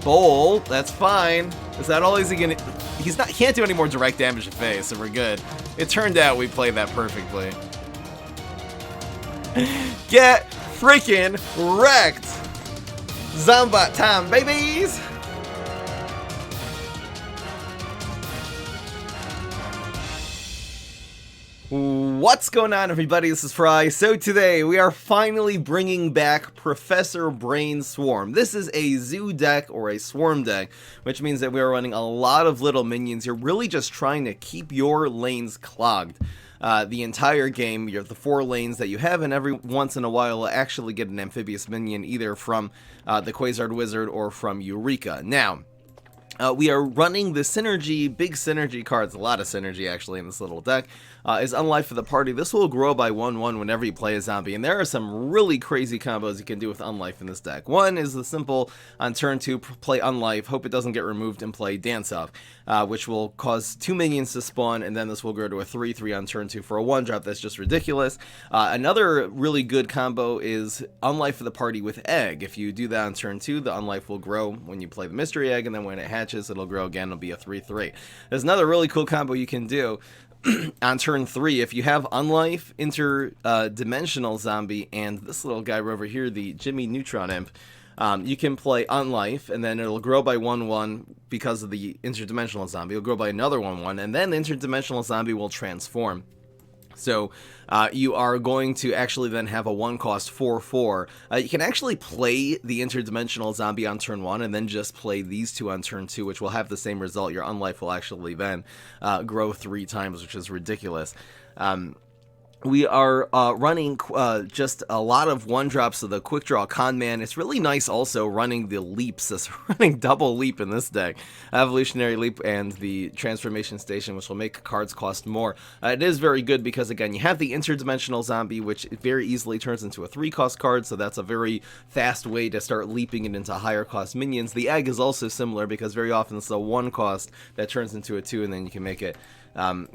Bolt, that's fine. Is that all he's gonna... He can't do any more direct damage to face, so we're good. It turned out we played that perfectly. Get freaking wrecked! Zombot time, babies! What's going on, everybody? This is Fry. So today we are finally bringing back Professor Brainstorm. This is a zoo deck or a swarm deck, which means that we are running a lot of little minions. You're really just trying to keep your lanes clogged. The entire game, you have the 4 lanes that you have, and every once in a while you'll actually get an amphibious minion either from the Quasar Wizard or from Eureka. Now, we are running the synergy, big synergy cards, a lot of synergy actually in this little deck, is Unlife for the Party. This will grow by 1/1 whenever you play a zombie, and there are some really crazy combos you can do with Unlife in this deck. One is the simple, on turn 2, play Unlife, hope it doesn't get removed, and play Dance Off, which will cause 2 minions to spawn, and then this will grow to a 3/3 on turn 2 for a 1-drop. That's just ridiculous. Another really good combo is Unlife for the Party with Egg. If you do that on turn 2, the Unlife will grow when you play the Mystery Egg, and then when it hatches, it'll grow again, it'll be a 3/3. There's another really cool combo you can do on turn 3. If you have Unlife, Interdimensional Zombie, and this little guy over here, the Jimmy Neutron Imp, you can play Unlife, and then it'll grow by 1/1 because of the Interdimensional Zombie. It'll grow by another 1/1, and then the Interdimensional Zombie will transform. So you are going to actually then have a 1-cost 4/4. You can actually play the Interdimensional Zombie on turn 1 and then just play these 2 on turn 2, which will have the same result. Your Unlife will actually then grow 3 times, which is ridiculous. We are running just a lot of 1-drops of the Quick Draw Conman. It's really nice also running the leaps. It's running double leap in this deck. Evolutionary Leap and the Transformation Station, which will make cards cost more. It is very good because, again, you have the Interdimensional Zombie, which very easily turns into a 3-cost card, so that's a very fast way to start leaping it into higher cost minions. The Egg is also similar because very often it's a 1-cost that turns into a 2, and then you can make it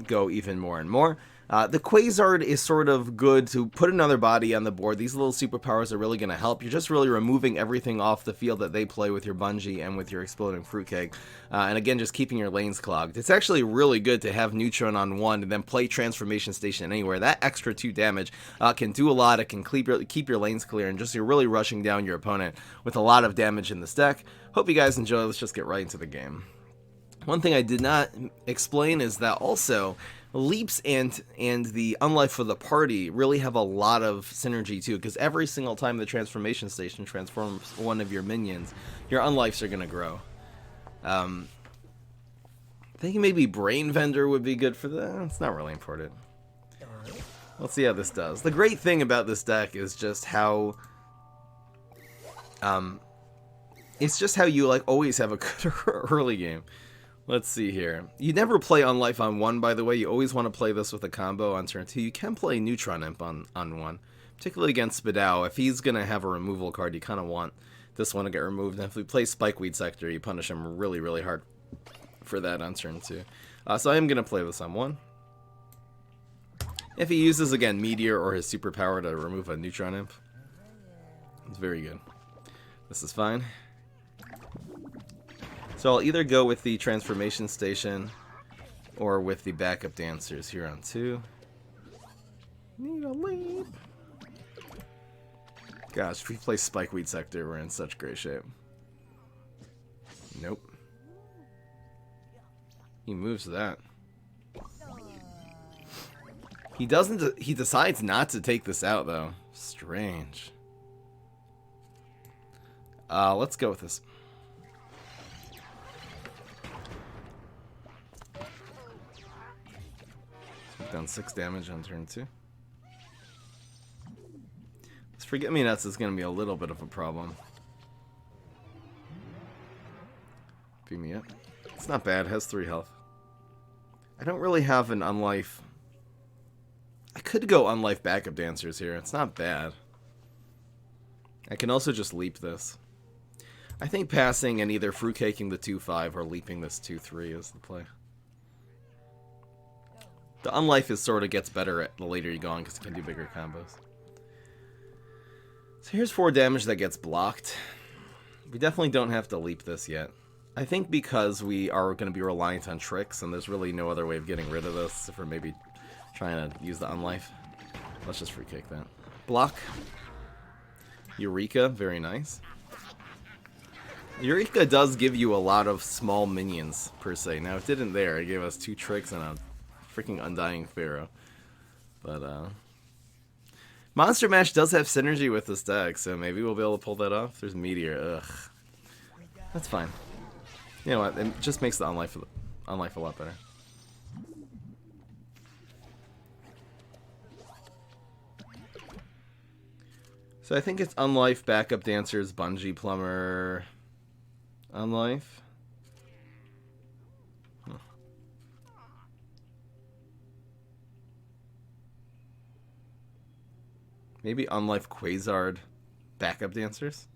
go even more and more. The Quasar is sort of good to put another body on the board. These little superpowers are really going to help. You're just really removing everything off the field that they play with your Bungee and with your Exploding Fruitcake. And again, just keeping your lanes clogged. It's actually really good to have Neutron on 1 and then play Transformation Station anywhere. That extra 2 damage can do a lot. It can keep your lanes clear, and just you're really rushing down your opponent with a lot of damage in this deck. Hope you guys enjoy. Let's just get right into the game. One thing I did not explain is that also Leaps and the Unlife for the Party really have a lot of synergy too, because every single time the Transformation Station transforms one of your minions, your Unlifes are going to grow. Thinking maybe Brain Vendor would be good for that. It's not really important. Let's see how this does. The great thing about this deck is just how it's just how you always have a good early game. Let's see here. You never play Unlife on 1, by the way. You always want to play this with a combo on turn 2. You can play Neutron Imp on 1, particularly against Spadao. If he's going to have a removal card, you kind of want this one to get removed. And if we play Spikeweed Sector, you punish him really, really hard for that on turn 2. So I am going to play this on 1. If he uses, again, Meteor or his superpower to remove a Neutron Imp, it's very good. This is fine. So I'll either go with the Transformation Station or with the backup dancers here on 2. Need a leap. Gosh, if we play Spikeweed Sector, we're in such great shape. Nope. He moves that. He doesn't. He decides not to take this out, though. Strange. Let's go with this. Down 6 damage on turn 2. This Forget-Me-Nuts is going to be a little bit of a problem. Beat me up. It's not bad. It has 3 health. I don't really have an Unlife. I could go Unlife backup dancers here. It's not bad. I can also just leap this. I think passing and either fruitcaking the 2/5 or leaping this 2/3 is the play. The Unlife is sort of gets better at the later you go on because it can do bigger combos. So here's 4 damage that gets blocked. We definitely don't have to leap this yet. I think because we are going to be reliant on tricks, and there's really no other way of getting rid of this if we're maybe trying to use the unlife. Let's just free kick that. Block. Eureka, very nice. Eureka does give you a lot of small minions, per se. Now, it didn't there. It gave us 2 tricks and a freaking Undying Pharaoh. But, Monster Mash does have synergy with this deck, so maybe we'll be able to pull that off. There's Meteor. Ugh. That's fine. You know what? It just makes the unlife a lot better. So I think it's Unlife, Backup Dancers, Bungee Plumber, Unlife. Huh. Maybe Unlife, Quasar, Backup Dancers?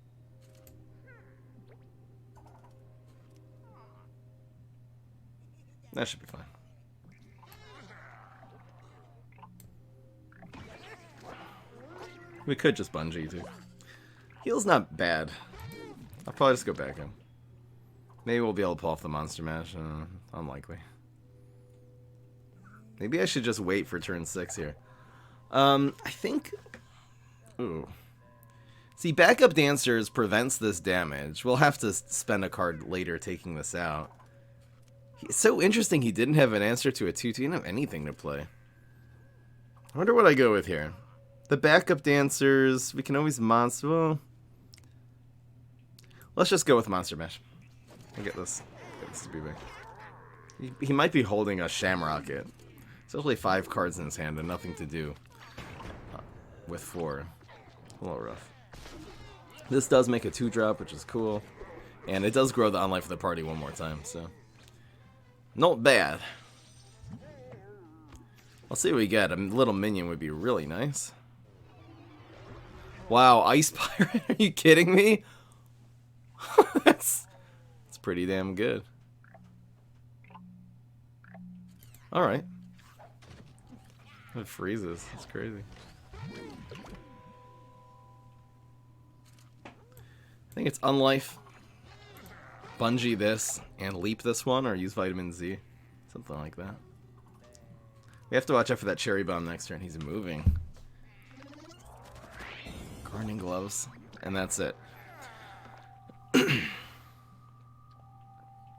That should be fine. We could just bungee too. Heal's not bad. I'll probably just go back in. Maybe we'll be able to pull off the Monster Mash. Unlikely. Maybe I should just wait for turn 6 here. I think... Ooh. See, Backup Dancers prevents this damage. We'll have to spend a card later taking this out. It's so interesting he didn't have an answer to a 2-2. He didn't have anything to play. I wonder what I go with here. The Backup Dancers, we can always monster... Well, let's just go with Monster Mash. And get this to be big. He might be holding a Shamrocket. It's only 5 cards in his hand and nothing to do with 4. A little rough. This does make a 2-drop, which is cool. And it does grow the unlife of the party one more time, so... Not bad. Let's see what we get. A little minion would be really nice. Wow, Ice Pirate? Are you kidding me? That's pretty damn good. Alright. It freezes. It's crazy. I think it's Unlife, Bungee this, and Leap this one, or use Vitamin Z. Something like that. We have to watch out for that Cherry Bomb next turn. He's moving. Gardening Gloves. And that's it.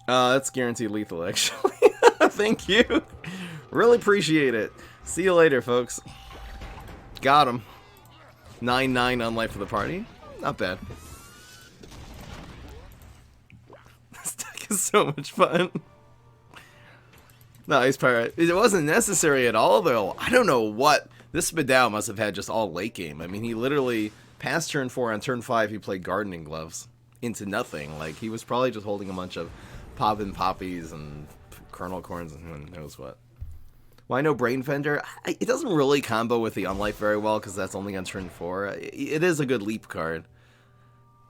That's guaranteed lethal, actually. Thank you. Really appreciate it. See you later, folks. Got him. 9-9 Unlife for the party. Not bad. This deck is so much fun. No, Ice Pirate. It wasn't necessary at all, though. I don't know what. This Spadao must have had just all late game. I mean, he literally, past turn 4, on turn 5, he played Gardening Gloves into nothing. Like, he was probably just holding a bunch of Poppin' Poppies and Kernel Corns and who knows what. Well, I know Brain Fender. It doesn't really combo with the Unlife very well because that's only on turn 4. It is a good leap card.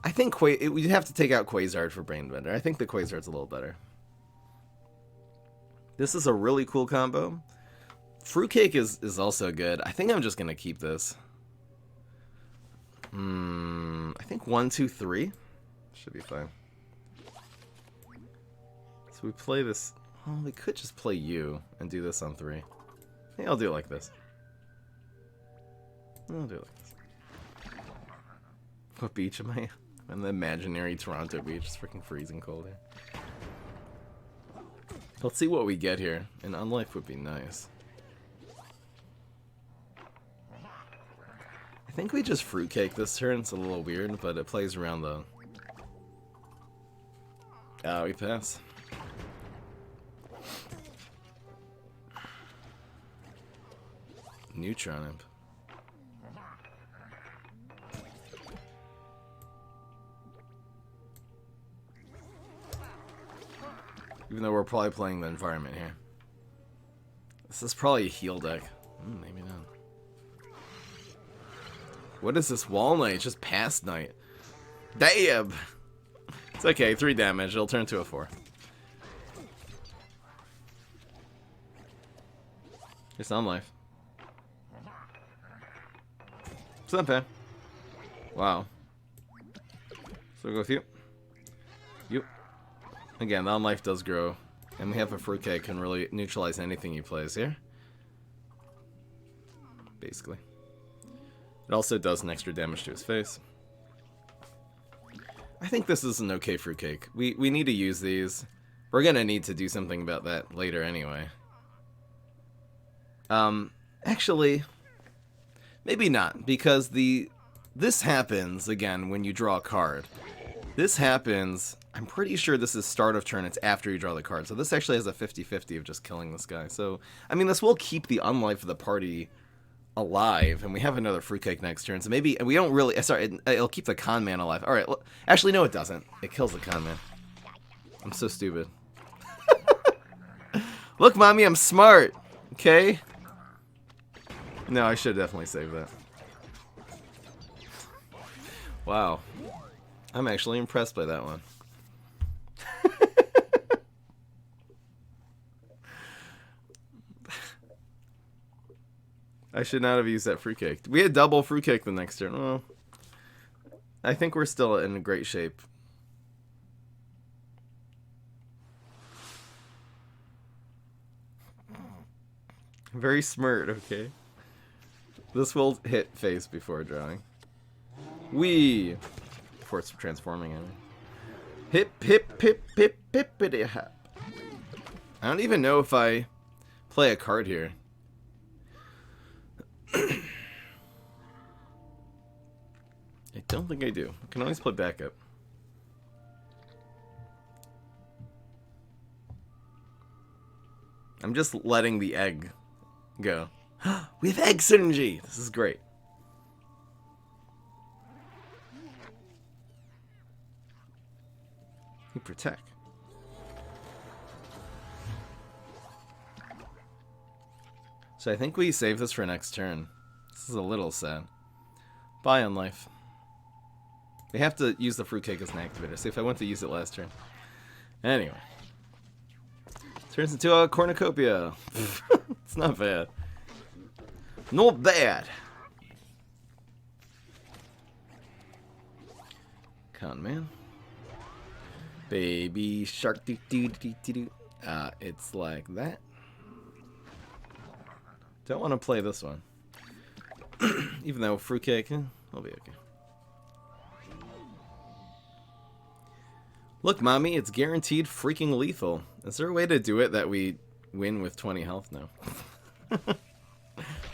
I think we'd have to take out Quasar for Brain Fender. I think the Quasar's a little better. This is a really cool combo. Fruitcake is also good. I think I'm just going to keep this. I think 1, 2, 3 should be fine. So we play this. Well, we could just play you and do this on 3. I think I'll do it like this. I'll do it like this. What beach am I? I'm in the imaginary Toronto beach. It's freaking freezing cold here. Let's see what we get here. An Unlife would be nice. I think we just Fruitcake this turn. It's a little weird, but it plays around the... Oh, we pass. Neutron Imp. Even though we're probably playing the environment here. This is probably a heal deck. Maybe not. What is this Wall Knight? It's just Past Knight. Damn! It's okay, 3 damage. It'll turn to a 4. It's Unlife. It's not bad. Wow. So we'll go with you. Again, the on-life does grow. And we have a fruitcake, can really neutralize anything he plays here. Basically. It also does an extra damage to his face. I think this is an okay fruitcake. We need to use these. We're gonna need to do something about that later anyway. Actually, maybe not, because this happens, again, when you draw a card. This happens, I'm pretty sure this is start of turn, it's after you draw the card. So this actually has a 50-50 of just killing this guy. So, I mean, this will keep the unlife of the party alive, and we have another fruitcake next turn. So maybe, we don't really, sorry, it'll keep the con man alive. Alright, actually, no it doesn't. It kills the con man. I'm so stupid. Look, mommy, I'm smart. Okay? No, I should definitely save that. Wow. I'm actually impressed by that one. I should not have used that fruitcake. We had double fruitcake the next turn. Well, I think we're still in great shape. Very smart, okay. This will hit face before drawing. Wee! Before it's transforming in. Hip, hip, hip, hip, hippity hop. I don't even know if I play a card here. I don't think I do. I can always play backup. I'm just letting the egg go. We have egg synergy! This is great. You protect. So I think we save this for next turn. This is a little sad. Bye on life. We have to use the fruitcake as an activator. See if I want to use it last turn. Anyway. Turns into a cornucopia. It's not bad. Not bad. Con man. Baby shark doo doo doo doo doo. It's like that. Don't want to play this one. Even though fruitcake, I'll be okay. Look, mommy, it's guaranteed freaking lethal. Is there a way to do it that we win with 20 health? No.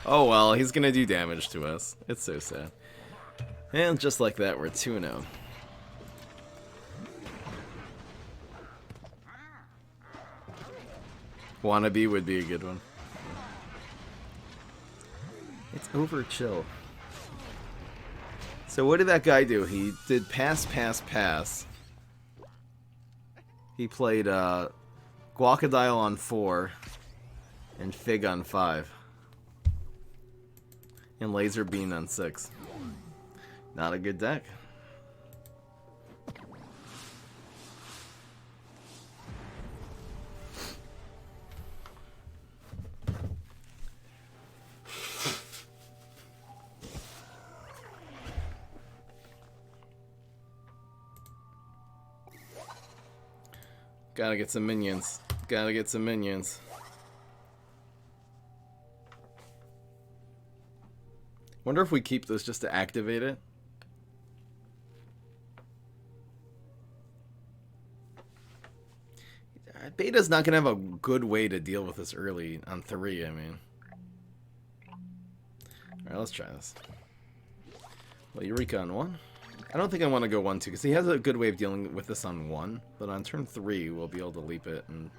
Oh well, he's gonna do damage to us. It's so sad. And just like that, we're 2-0. Wannabe would be a good one. It's over, chill. So what did that guy do? He did pass, pass, pass. He played Guacadile on 4 and Fig on 5. And Laser Bean on 6. Not a good deck. Gotta get some minions. Gotta get some minions. Wonder if we keep this just to activate it. Beta's not gonna have a good way to deal with this early on 3, I mean. Alright, let's try this. Well, Eureka on 1. I don't think I want to go 1-2, because he has a good way of dealing with this on 1, but on turn 3, we'll be able to leap it, and...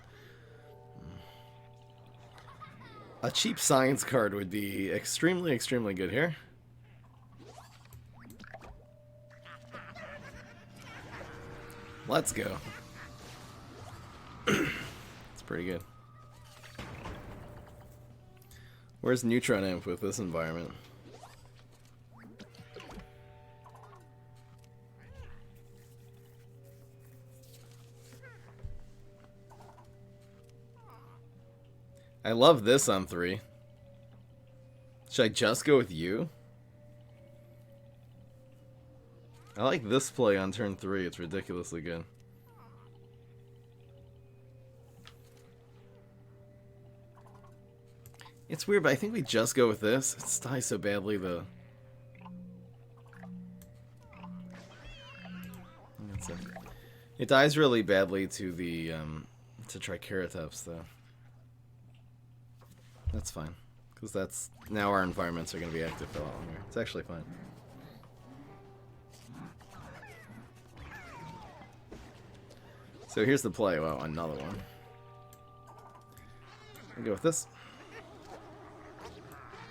A cheap science card would be extremely, extremely good here. Let's go. It's pretty good. Where's Neutron Imp with this environment? I love this on 3. Should I just go with you? I like this play on turn 3. It's ridiculously good. It's weird, but I think we just go with this. It dies so badly, though. That's it. It dies really badly to the to Triceratops, though. That's fine, because that's now our environments are going to be active for a lot longer. It's actually fine. So here's the play. Wow, another one. I'll go with this.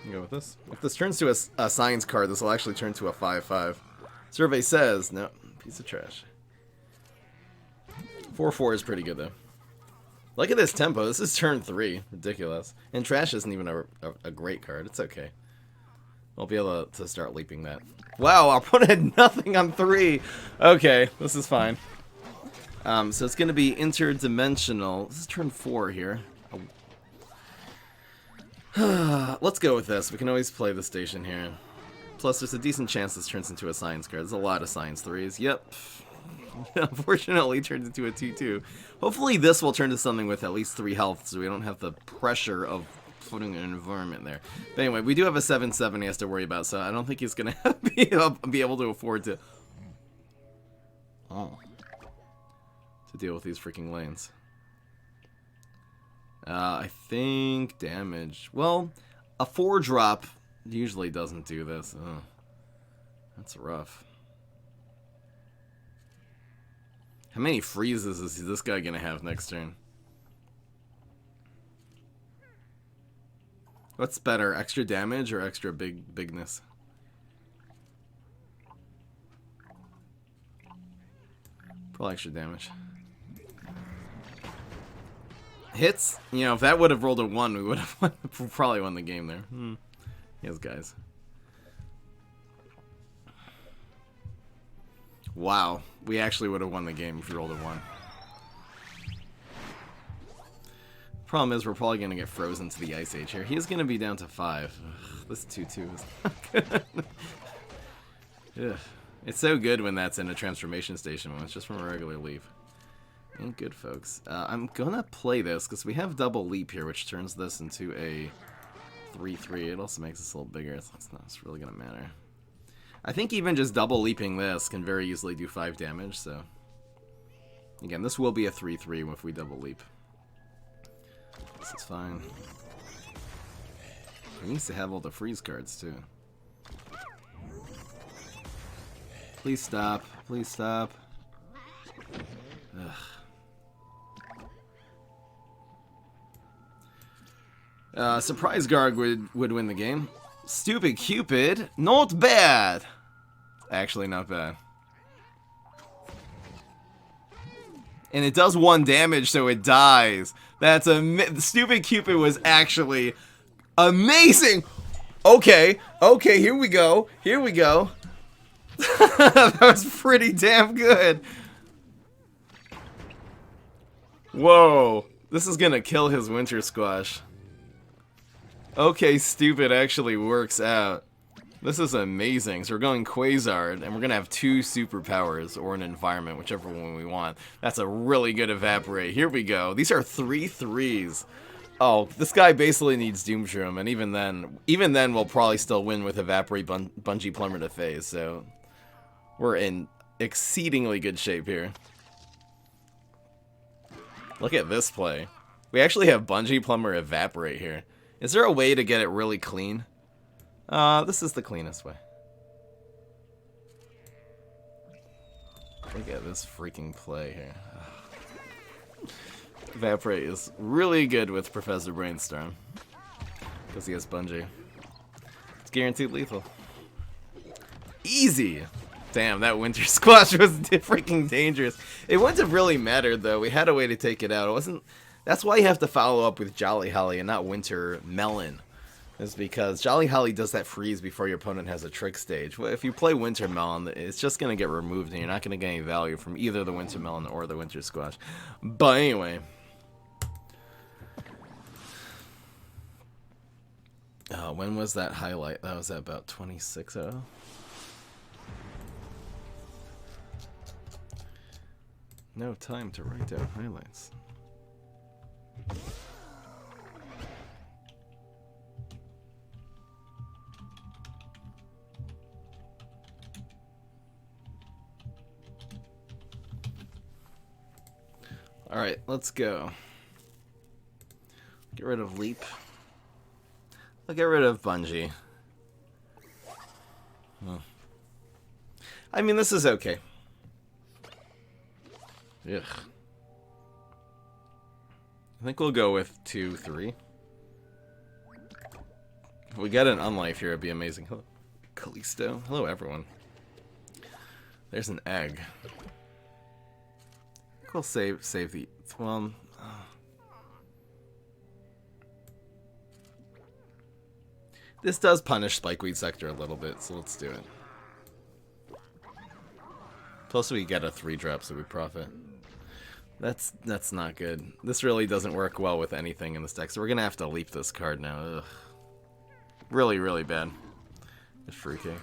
I'll go with this. If this turns to a science card, this will actually turn to a 5/5. Survey says no. Piece of trash. 4/4 is pretty good, though. Look at this tempo. This is turn 3. Ridiculous. And trash isn't even a great card. It's okay. I'll be able to start leaping that. Wow, our opponent had nothing on 3. Okay, this is fine. So it's going to be interdimensional. This is turn 4 here. Let's go with this. We can always play the station here. Plus, there's a decent chance this turns into a science card. There's a lot of science 3s. Yep. Unfortunately, turns into a 2/2. Hopefully this will turn to something with at least 3 health, so we don't have the pressure of putting an environment there. But anyway, we do have a 7/7 he has to worry about, so I don't think he's going to be able to afford to... to deal with these freaking lanes. I think damage. Well, a 4-drop usually doesn't do this. Ugh. That's rough. How many freezes is this guy gonna have next turn? What's better, extra damage or extra bigness? Probably extra damage. Hits? You know, if that would have rolled a 1, we would have probably won the game there. Yes, guys. Wow. We actually would have won the game if we rolled a 1. Problem is, we're probably going to get frozen to the Ice Age here. He's going to be down to 5. Ugh, this 2/2 is not good. Ugh. It's so good when that's in a transformation station when it's just from a regular leap. Ain't good, folks. I'm gonna play this because we have double leap here, which turns this into a 3/3. It also makes this a little bigger. It's really gonna matter. I think even just double leaping this can very easily do 5 damage. So again, this will be a 3/3 if we double leap. This is fine. He needs to have all the freeze cards too. Please stop. Please stop. Ugh. Surprise guard would win the game. Stupid Cupid, not bad. Actually, not bad. And it does 1 damage, so it dies. That's Stupid Cupid was actually amazing. Okay, okay, here we go. Here we go. That was pretty damn good. Whoa, this is gonna kill his Winter Squash. Okay, Stupid actually works out. This is amazing. So we're going Quasar, and we're gonna have 2 superpowers, or an environment, whichever one we want. That's a really good Evaporate. Here we go. These are 3/3s. Oh, this guy basically needs Doomshroom, and even then we'll probably still win with Evaporate, Bungee Plumber to phase, so we're in exceedingly good shape here. Look at this play. We actually have Bungee Plumber Evaporate here. Is there a way to get it really clean? This is the cleanest way. Look at this freaking play here. Evaporate is really good with Professor Brainstorm. Because he has Bungee. It's guaranteed lethal. Easy! Damn, that Winter Squash was freaking dangerous. It wouldn't have really mattered, though. We had a way to take it out. It wasn't... That's why you have to follow up with Jolly Holly and not Winter Melon. Is because Jolly Holly does that freeze before your opponent has a trick stage. Well, if you play Winter Melon, it's just going to get removed and you're not going to get any value from either the Winter Melon or the Winter Squash. But anyway. When was that highlight? That was at about 26-0. No time to write down highlights. Alright, let's go. Get rid of Leap. I'll get rid of Bungee. I mean, this is okay. Ugh. I think we'll go with 2, 3. If we get an unlife here, it'd be amazing. Hello, Callisto. Hello, everyone. There's an egg. We'll save the... Well... This does punish Spikeweed Sector a little bit, so let's do it. Plus we get a 3-drop, so we profit. That's not good. This really doesn't work well with anything in this deck, so we're gonna have to leap this card now. Ugh. Really, really bad. It's fruitcake.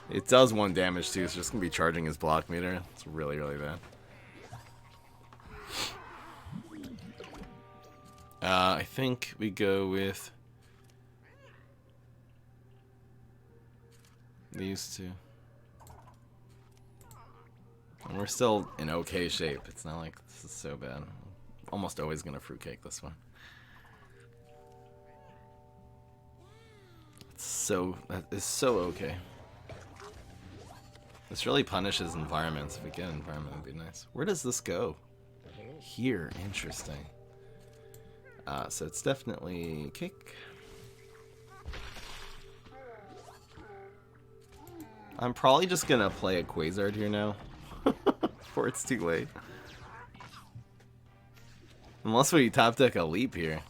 It does 1 damage too, so it's just gonna be charging his block meter. It's really, really bad. I think we go with these two. And we're still in okay shape. It's not like this is so bad. Almost always gonna fruitcake this one. That is so okay. This really punishes environments. If we get an environment, it'd be nice. Where does this go? Here, interesting. So it's definitely kick. I'm probably just gonna play a Quasar here now. Before it's too late. Unless we top deck a Leap here.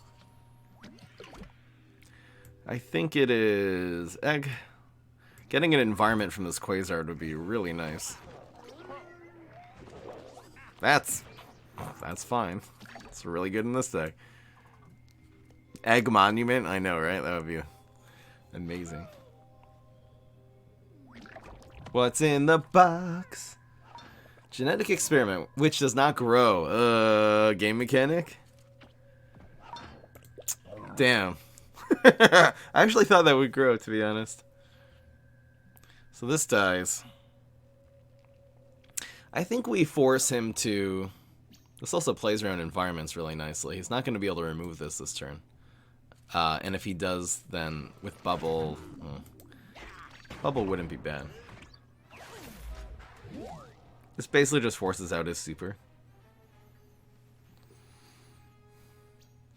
I think it is egg. Getting an environment from this Quasar would be really nice. That's fine. It's really good in this deck. Egg Monument? I know, right? That would be amazing. What's in the box? Genetic experiment, which does not grow. Game mechanic? Damn. I actually thought that would grow, to be honest. So this dies. I think we force him to... This also plays around environments really nicely. He's not going to be able to remove this turn. And if he does, then with Bubble... Bubble wouldn't be bad. This basically just forces out his super.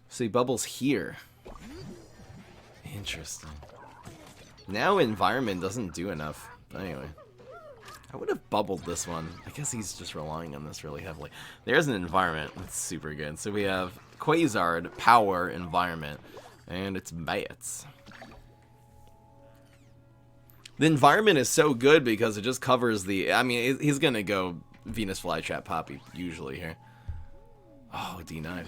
See, Bubble's here. Interesting. Now environment doesn't do enough. Anyway. I would have bubbled this one. I guess he's just relying on this really heavily. There's an environment. That's super good. So we have Quasar, power, environment. And it's bats. The environment is so good because it just covers the... I mean, he's going to go Venus Flytrap Poppy usually here. Oh, denied.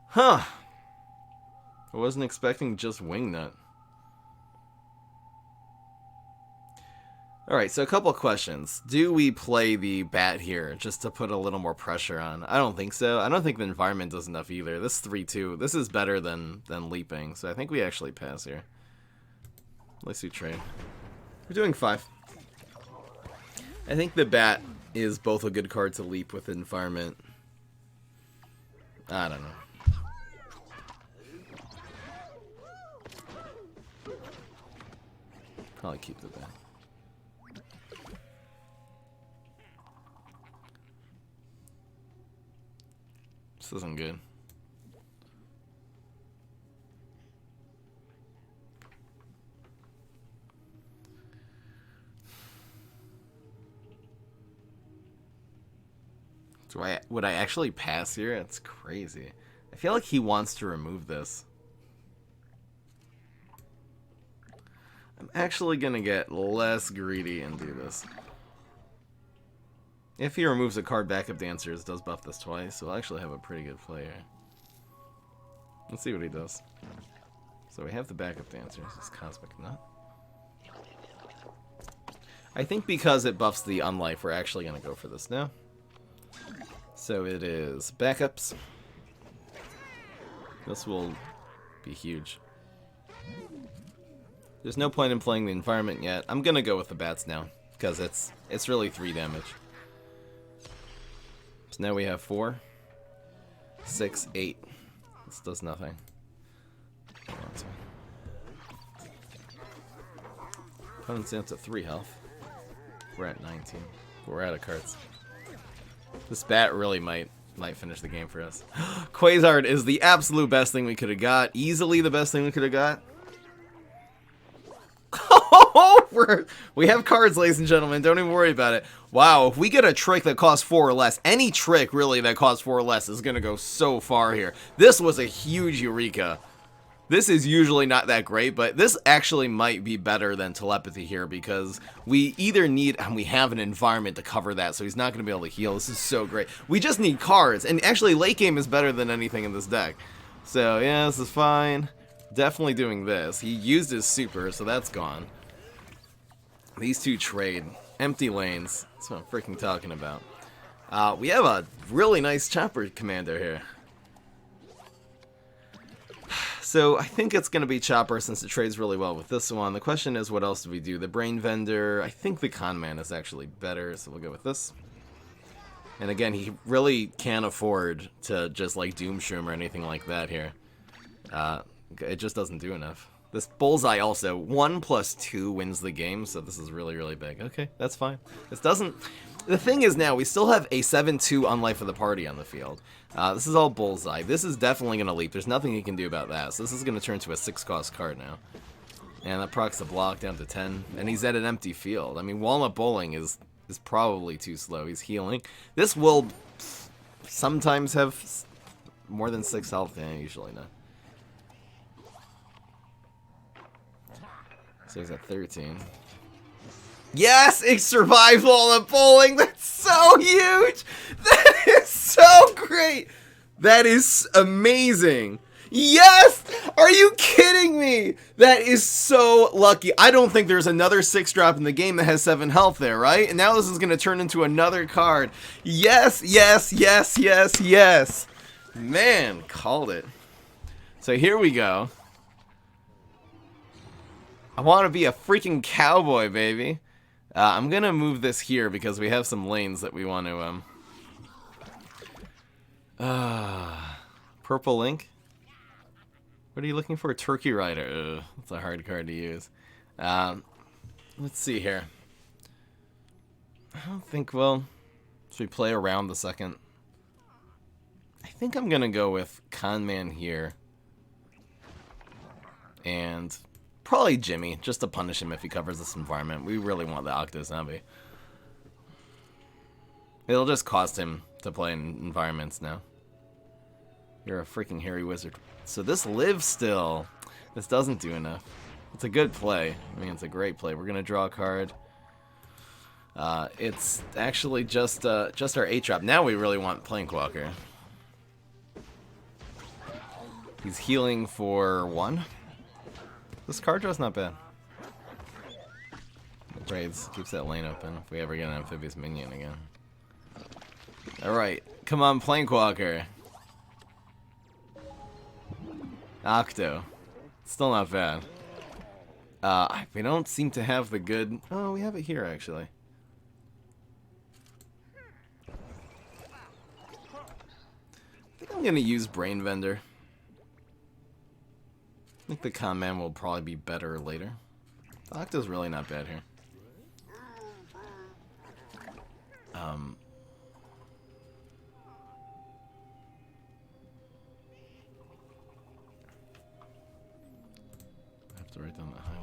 Huh. I wasn't expecting just Wingnut. Alright, so a couple of questions. Do we play the bat here just to put a little more pressure on? I don't think so. I don't think the environment does enough either. This 3-2. This is better than leaping, so I think we actually pass here. Let's do trade. We're doing 5. I think the bat is both a good card to leap with environment. I don't know. Probably keep the bat. This isn't good. Would I actually pass here? That's crazy. I feel like he wants to remove this. I'm actually gonna get less greedy and do this. If he removes a card, Backup Dancers does buff this twice, so I'll actually have a pretty good play here. Let's see what he does. So we have the Backup Dancers, this Cosmic Nut. I think because it buffs the Unlife, we're actually gonna go for this now. So it is backups. This will be huge. There's no point in playing the environment yet. I'm gonna go with the bats now, because it's really 3 damage. So now we have 4, 6, 8. This does nothing. Opponent's up to 3 health. We're at 19. We're out of cards. This bat really might finish the game for us. Quasar is the absolute best thing we could have got. Easily the best thing we could have got. We have cards, ladies and gentlemen. Don't even worry about it. Wow, if we get a trick that costs 4 or less, any trick really that costs 4 or less is going to go so far here. This was a huge eureka. This is usually not that great, but this actually might be better than telepathy here because we either need, and we have an environment to cover that, so he's not going to be able to heal. This is so great. We just need cards, and actually late game is better than anything in this deck. So yeah, this is fine. Definitely doing this. He used his super, so that's gone. These two trade. Empty lanes. That's what I'm freaking talking about. We have a really nice chopper commander here. So I think it's going to be Chopper since it trades really well with this one. The question is, what else do we do? The Brain Vendor. I think the Con Man is actually better, so we'll go with this. And again, he really can't afford to just like Doomshroom or anything like that here. It just doesn't do enough. This Bullseye also, 1 + 2 wins the game, so this is really, really big. Okay, that's fine. This doesn't... The thing is now, we still have a 7/2 on Life of the Party on the field. This is all Bullseye. This is definitely going to leap. There's nothing he can do about that. So this is going to turn to a 6-cost card now. And that procs the block down to 10. And he's at an empty field. I mean, Walnut Bowling is probably too slow. He's healing. This will sometimes have more than 6 health. Yeah, usually not. So he's at 13. Yes, it survived Walnut Bowling. That's so huge. That is so great. That is amazing. Yes! Are you kidding me? That is so lucky. I don't think there's another 6-drop in the game that has 7 health there, right? And now this is going to turn into another card. Yes, yes, yes, yes, yes. Man, called it. So here we go. I want to be a freaking cowboy, baby. I'm going to move this here because we have some lanes that we want to... Purple Link? What are you looking for? Turkey Rider. Ugh, that's a hard card to use. Let's see here. I don't think, well... Should we play around the second? I think I'm going to go with Con Man here. And... probably Jimmy, just to punish him if he covers this environment. We really want the Octo Zombie. It'll just cost him to play in environments now. You're a freaking hairy wizard. So this lives still. This doesn't do enough. It's a good play. I mean, it's a great play. We're going to draw a card. It's actually just our 8-drop. Now we really want Plankwalker. He's healing for 1. This card draw's not bad. It trades, keeps that lane open if we ever get an amphibious minion again. Alright, come on, Plankwalker. Octo. Still not bad. We don't seem to have the good... Oh, we have it here, actually. I think I'm going to use Brain Vendor. I think the Con Man will probably be better later. The Octo's really not bad here. I have to write down the highlight.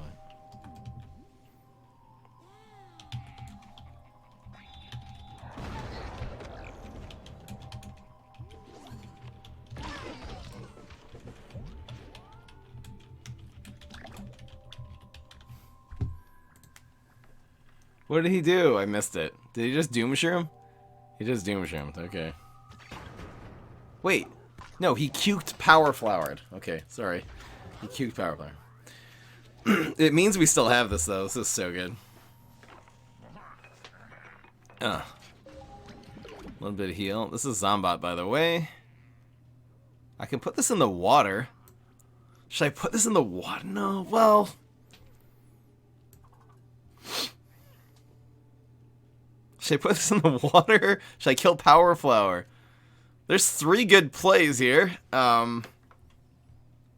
What did he do? I missed it. Did he just Doomshroom? He just Doomshroomed. Okay. Wait. No, he cuked Power Flowered. Okay, sorry. He cuked Power Flowered. It means we still have this, though. This is so good. A little bit of heal. This is Zombot, by the way. I can put this in the water. Should I put this in the water? No, well... Should I put this in the water? Should I kill Power Flower? There's 3 good plays here.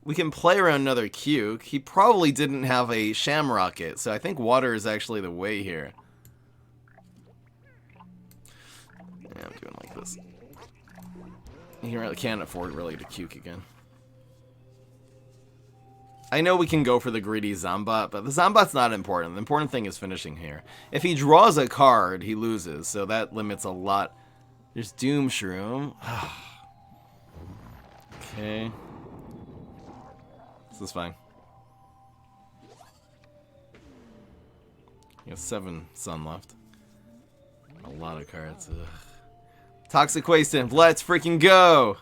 We can play around another Cuke. He probably didn't have a Shamrocket, so I think water is actually the way here. Yeah, I'm doing like this. He really can't afford really to Cuke again. I know we can go for the greedy Zombat, but the Zombat's not important. The important thing is finishing here. If he draws a card, he loses, so that limits a lot. There's Doom Shroom. Okay. This is fine. He has 7 sun left. A lot of cards. Ugh. Toxic Waste Imp, let's freaking go!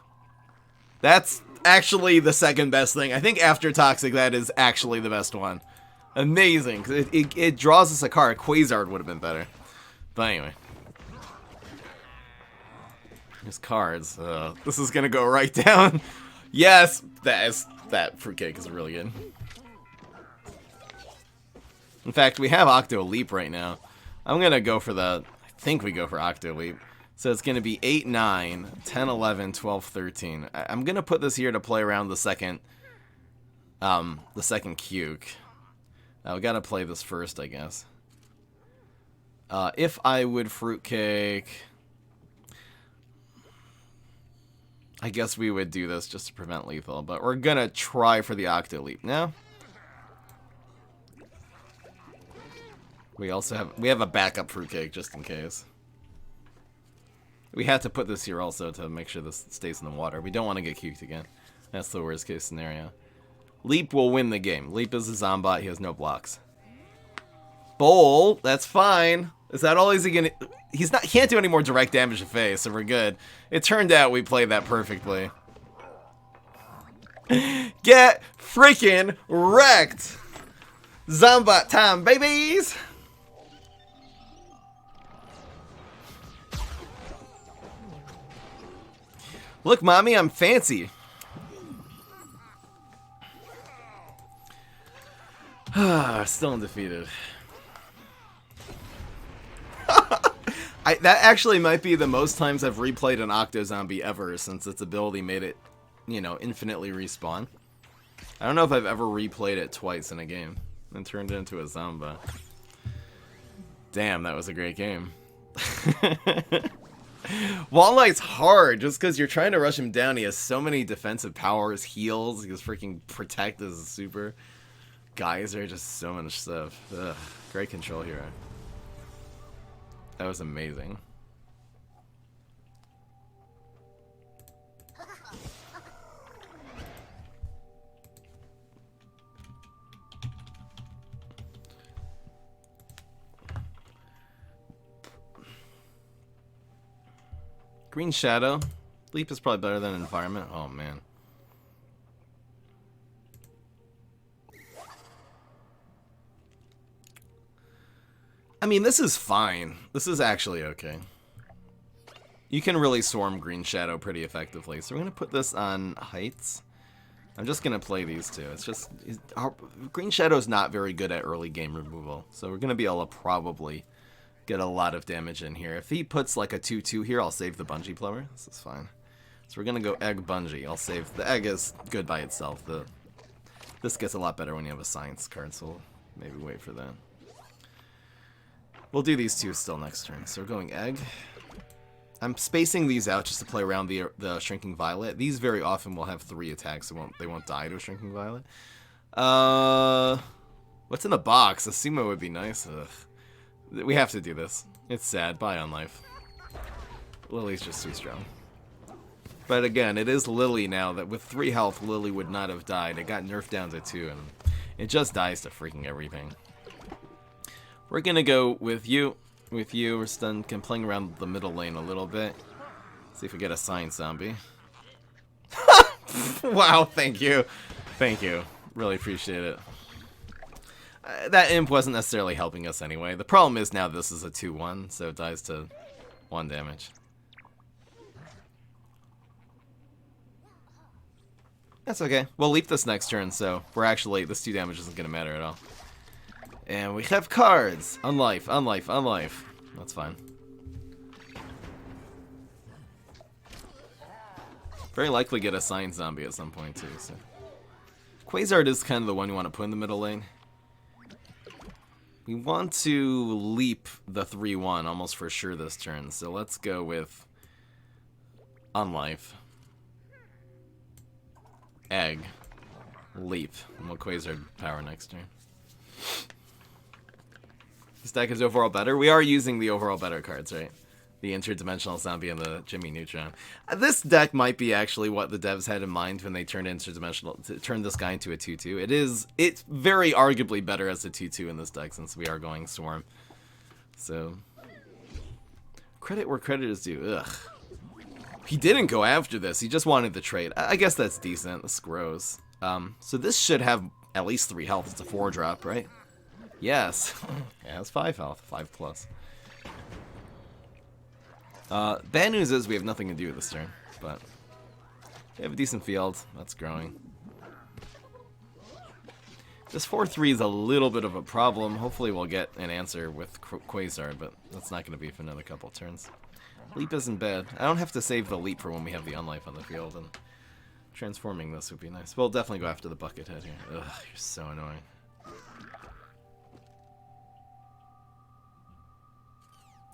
That's actually the second best thing. I think after Toxic, that is actually the best one. Amazing. It draws us a card. Quasar would have been better. But anyway. There's cards. This is gonna go right down. Yes! That fruitcake is really good. In fact, we have Octo Leap right now. I'm gonna go for the... I think we go for Octo Leap. So it's gonna be 8, 9, 10, 11, 12, 13. I'm gonna put this here to play around the second Cuke. We gotta play this first, I guess. If I would fruitcake... I guess we would do this just to prevent lethal, but we're gonna try for the Octo Leap now. We have a backup fruitcake just in case. We had to put this here also to make sure this stays in the water. We don't want to get cuked again. That's the worst case scenario. Leap will win the game. Leap is a Zombat. He has no blocks. Bowl, that's fine. Is that all he's gonna... He can't do any more direct damage to face, so we're good. It turned out we played that perfectly. Get freaking wrecked! Zombat time, babies! Look, mommy, I'm fancy. Still undefeated. That actually might be the most times I've replayed an Octo Zombie ever, since its ability made it, you know, infinitely respawn. I don't know if I've ever replayed it twice in a game and turned it into a Zomba. Damn, that was a great game. Wall Knight's hard, just because you're trying to rush him down. He has so many defensive powers, heals, he has freaking protect as a super. Geyser, just so much stuff. Ugh, great control hero. That was amazing. Green Shadow. Leap is probably better than Environment. Oh, man. I mean, this is fine. This is actually okay. You can really swarm Green Shadow pretty effectively. So we're going to put this on Heights. I'm just going to play these two. It's just... Green Shadow's not very good at early game removal. So we're going to be able to probably get a lot of damage in here. If he puts like a 2-2 here, I'll save the Bungee Blower. This is fine. So we're going to go Egg Bungee. I'll save... The Egg is good by itself. This gets a lot better when you have a Science card, so we'll maybe wait for that. We'll do these two still next turn. So we're going Egg. I'm spacing these out just to play around the Shrinking Violet. These very often will have 3 attacks. So they won't die to a Shrinking Violet. What's in the box? A Sumo would be nice. Ugh. We have to do this. It's sad. Bye on life. Lily's just too strong. But again, it is Lily now that with 3 health, Lily would not have died. It got nerfed down to 2, and it just dies to freaking everything. We're gonna go with you. We're playing around the middle lane a little bit. See if we get a Science Zombie. Wow, thank you. Thank you. Really appreciate it. That imp wasn't necessarily helping us anyway. The problem is now this is a 2-1, so it dies to 1 damage. That's okay. We'll leap this next turn, so we're actually... This 2 damage isn't going to matter at all. And we have cards. Unlife, unlife, unlife. That's fine. Very likely get a Sign Zombie at some point, too. So. Quasar is kind of the one you want to put in the middle lane. We want to leap the 3-1 almost for sure this turn. So let's go with Unlife. Egg. Leap. And we'll Quasar power next turn. This deck is overall better. We are using the overall better cards, right? The Interdimensional Zombie and the Jimmy Neutron. This deck might be actually what the devs had in mind when they turned turned this guy into a 2-2. It's very arguably better as a 2-2 in this deck since we are going Swarm. So, credit where credit is due. Ugh. He didn't go after this. He just wanted the trade. I guess that's decent. This grows. So this should have at least 3 health. It's a 4-drop, right? Yes. Yeah, it's 5 health. 5 plus. Bad news is we have nothing to do this turn, but we have a decent field. That's growing. This 4-3 is a little bit of a problem. Hopefully we'll get an answer with Quasar, but that's not going to be for another couple turns. Leap isn't bad. I don't have to save the leap for when we have the Unlife on the field, and transforming this would be nice. We'll definitely go after the bucket head here. Ugh, you're so annoying.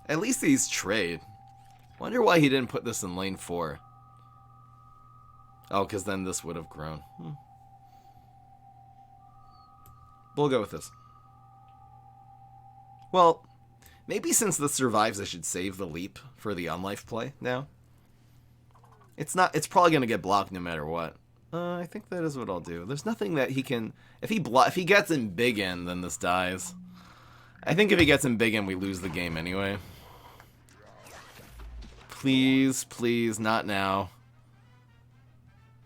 At least these trade. Wonder why he didn't put this in lane 4. Oh, because then this would have grown. We'll go with this. Well, maybe since this survives, I should save the leap for the Unlife play now. It's probably going to get blocked no matter what. I think that is what I'll do. There's nothing that he can... If he gets in big end, then this dies. I think if he gets in big end, we lose the game anyway. Please, please, not now.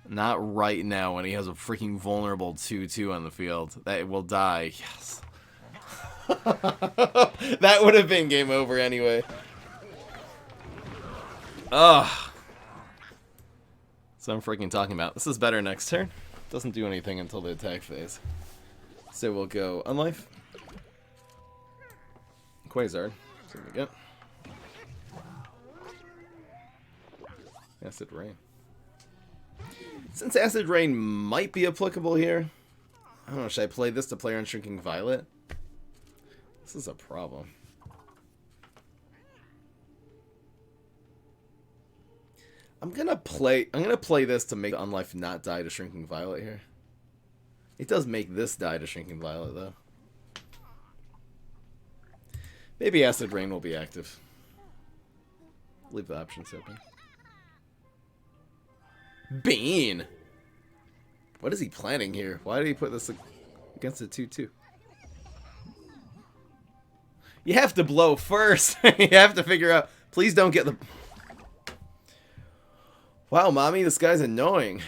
Not right now when he has a freaking vulnerable 2-2 on the field. That will die. Yes. That would have been game over anyway. Ugh. So I'm freaking talking about. This is better next turn. Doesn't do anything until the attack phase. So we'll go Unlife. Quasar. So we get. Acid Rain. Since Acid Rain might be applicable here, I don't know, should I play this to play on Shrinking Violet? This is a problem. I'm gonna play this to make Unlife not die to Shrinking Violet here. It does make this die to Shrinking Violet though. Maybe Acid Rain will be active. Leave the options open. Bean! What is he planning here? Why did he put this against a 2-2? You have to blow first. You have to figure out. Please don't get the... Wow, mommy, this guy's annoying.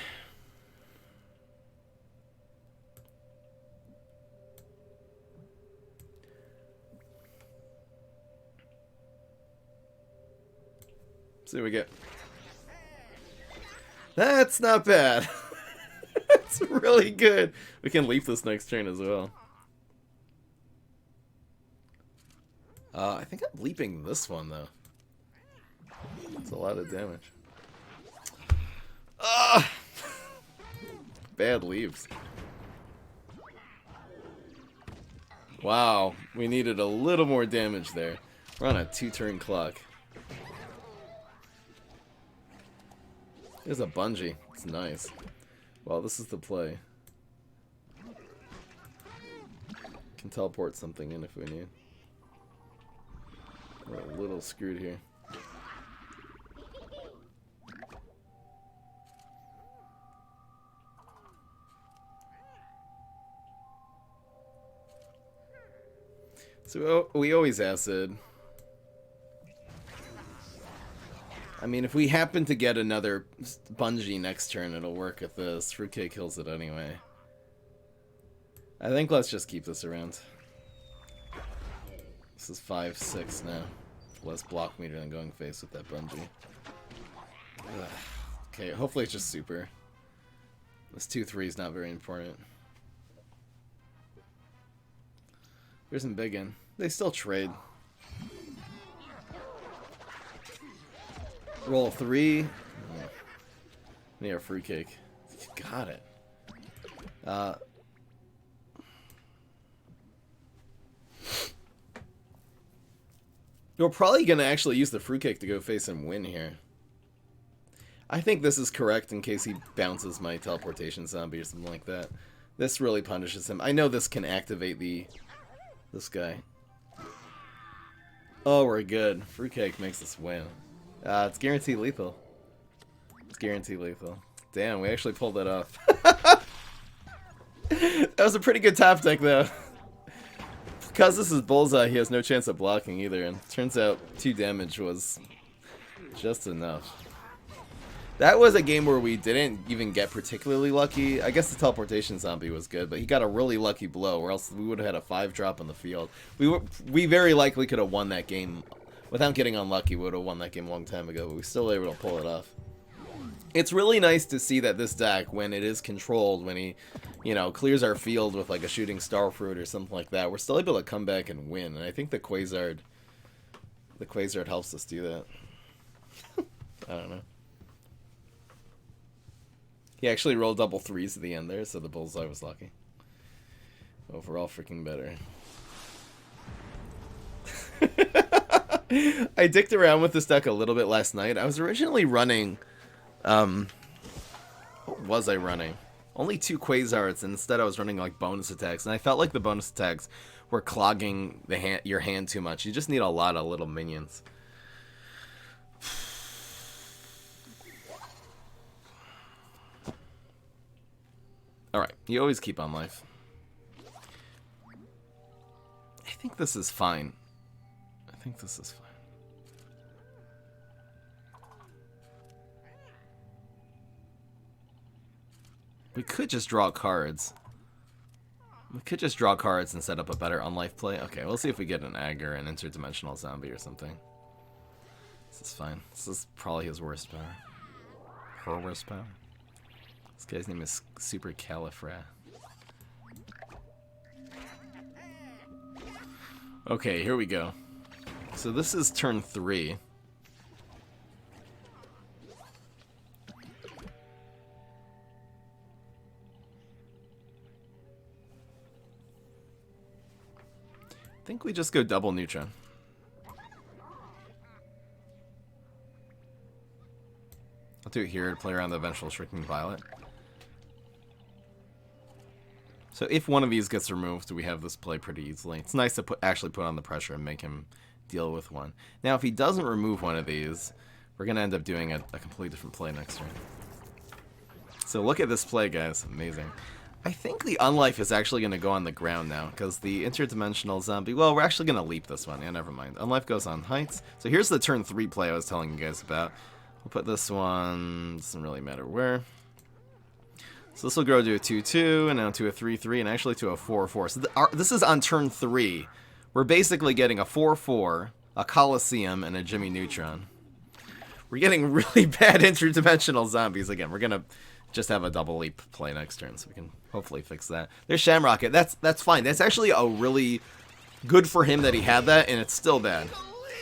See what we get. That's not bad. That's really good. We can leap this next turn as well. I think I'm leaping this one, though. It's a lot of damage. Bad leaves. Wow, we needed a little more damage there. We're on a 2-turn clock. There's a bungee. It's nice. Well, this is the play. Can teleport something in if we need. We're a little screwed here. So we always acid. I mean, if we happen to get another bungee next turn, it'll work with this. Fruitcake kills it anyway. I think let's just keep this around. This is 5-6 now. Less block meter than going face with that bungee. Ugh. Okay, hopefully it's just super. This 2-3 is not very important. Here's some big in. They still trade. Roll 3. Near fruitcake. Got it. We're probably going to actually use the fruitcake to go face and win here. I think this is correct in case he bounces my teleportation zombie or something like that. This really punishes him. I know this can activate this guy. Oh, we're good. Fruitcake makes us win. It's guaranteed lethal. It's guaranteed lethal. Damn, we actually pulled that off. That was a pretty good top deck, though. Because this is Bullseye, he has no chance of blocking either, and turns out 2 damage was just enough. That was a game where we didn't even get particularly lucky. I guess the teleportation zombie was good, but he got a really lucky blow, or else we would have had a 5-drop on the field. We very likely could have won that game. Without getting unlucky, we would have won that game a long time ago, but we still were able to pull it off. It's really nice to see that this deck, when it is controlled, when he, you know, clears our field with like a shooting starfruit or something like that, we're still able to come back and win. And I think the Quasar helps us do that. I don't know. He actually rolled double 3s at the end there, so the Bullseye was lucky. Overall, freaking better. I dicked around with this deck a little bit last night. I was originally running... what was I running? Only 2 Quasars, and instead I was running like bonus attacks, and I felt like the bonus attacks were clogging your hand too much. You just need a lot of little minions. Alright, you always keep on life. I think this is fine. I think this is fine. We could just draw cards. We could just draw cards and set up a better unlife play. Okay, we'll see if we get an Ag or an interdimensional zombie or something. This is fine. This is probably his worst power. Her worst power. This guy's name is Super Califra. Okay, here we go. So this is turn 3. I think we just go double neutron. I'll do it here to play around the eventual Shrieking Violet. So if one of these gets removed, we have this play pretty easily. It's nice to actually put on the pressure and make him deal with one. Now, if he doesn't remove one of these, we're going to end up doing a completely different play next turn. So look at this play, guys. Amazing. I think the unlife is actually going to go on the ground now, because the interdimensional zombie... Well, we're actually going to leap this one. Yeah, never mind. Unlife goes on heights. So here's the turn 3 play I was telling you guys about. We'll put this one... Doesn't really matter where. So this will grow to a 2-2, and now to a 3-3, and actually to a 4-4. So this is on turn 3. We're basically getting a 4-4, a Coliseum, and a Jimmy Neutron. We're getting really bad interdimensional zombies again. We're going to just have a double leap play next turn, so we can hopefully fix that. There's Shamrocket. That's fine. That's actually a really good for him that he had that, and it's still bad.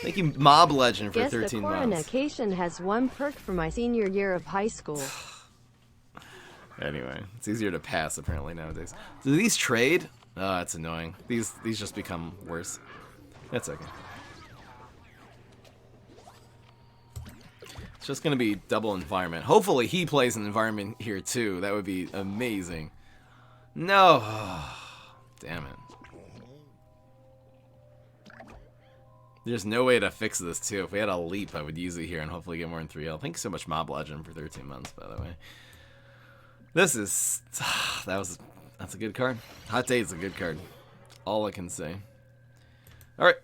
Thank you, Mob Legend, for 13 months. The coronation has one perk for my senior year of high school. Anyway, it's easier to pass apparently nowadays. Do these trade? Oh, that's annoying. These just become worse. That's okay. It's just gonna be double environment. Hopefully he plays an environment here too. That would be amazing. No. Damn it. There's no way to fix this too. If we had a leap, I would use it here and hopefully get more than 3L. Thanks so much, Mob Legend, for 13 months, by the way. This is... That's a good card. Hot Date's a good card. All I can say. Alright.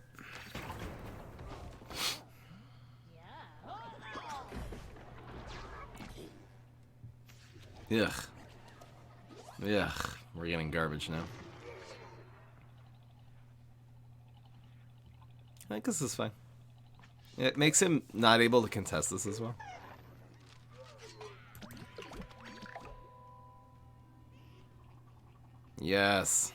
Ugh. Ugh. We're getting garbage now. I think this is fine. It makes him not able to contest this as well. Yes.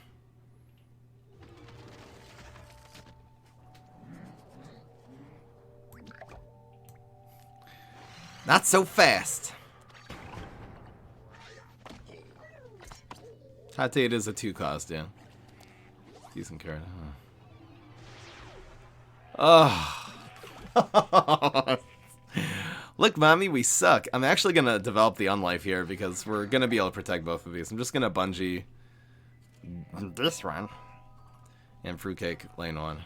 Not so fast. Hot Tate is a 2 cost, yeah. Decent card, huh? Oh. Look, mommy, we suck. I'm actually gonna develop the unlife here because we're gonna be able to protect both of these. I'm just gonna bungee this one. And fruitcake lane 1.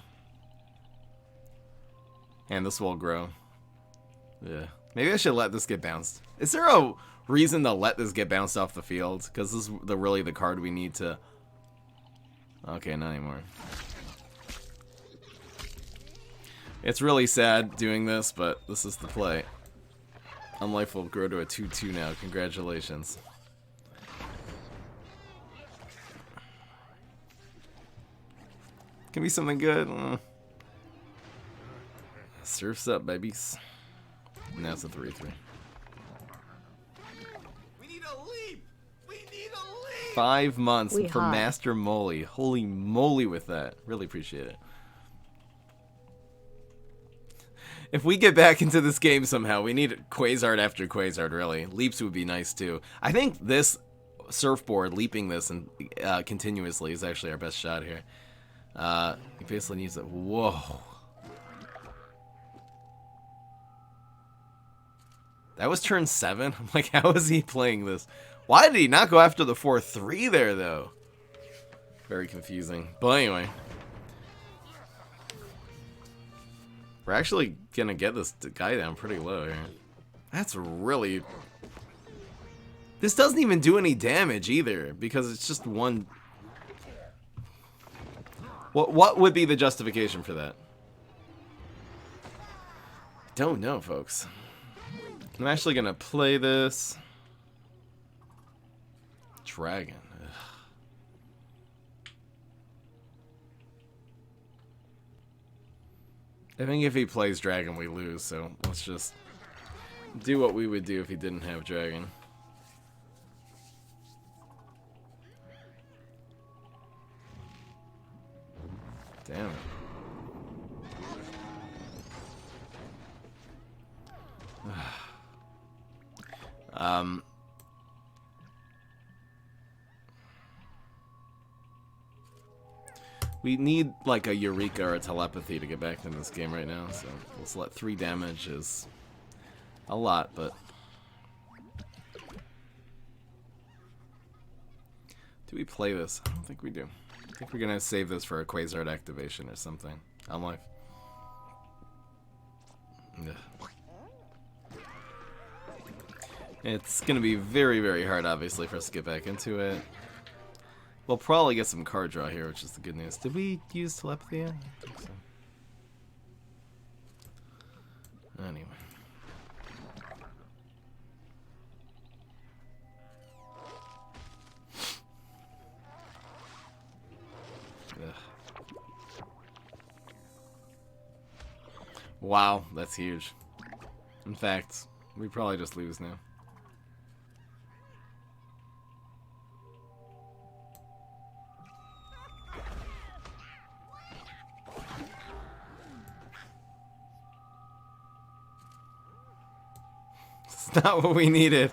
And this will grow. Yeah. Maybe I should let this get bounced. Is there a reason to let this get bounced off the field? Because this is really the card we need to... Okay, not anymore. It's really sad doing this, but this is the play. Unlife will grow to a 2-2 now. Congratulations. Can be something good. Surf's up, babies. Now it's a 3-3. We need a leap. We need a leap. 5 months We for hot. Master Moly. Holy moly with that. Really appreciate it. If we get back into this game somehow, we need Quasar after Quasar, really. Leaps would be nice, too. I think this surfboard, leaping this and continuously, is actually our best shot here. He basically needs it. Whoa. That was turn 7? I'm like, how is he playing this? Why did he not go after the 4-3 there, though? Very confusing. But anyway. We're actually gonna get this guy down pretty low here. That's really... This doesn't even do any damage either, because it's just one... What would be the justification for that? Don't know, folks. I'm actually gonna play this... Dragon. Ugh. I think if he plays Dragon, we lose, so let's just do what we would do if he didn't have Dragon. Damn it. We need like a Eureka or a Telepathy to get back in this game right now, so let's let 3 damage is a lot, but... Do we play this? I don't think we do. I think we're gonna save this for a Quasar activation or something. Unlife. It's gonna be very, very hard, obviously, for us to get back into it. We'll probably get some card draw here, which is the good news. Did we use telepathy? I don't think so. Anyway. Ugh. Wow, that's huge. In fact, we probably just lose now. It's not what we needed.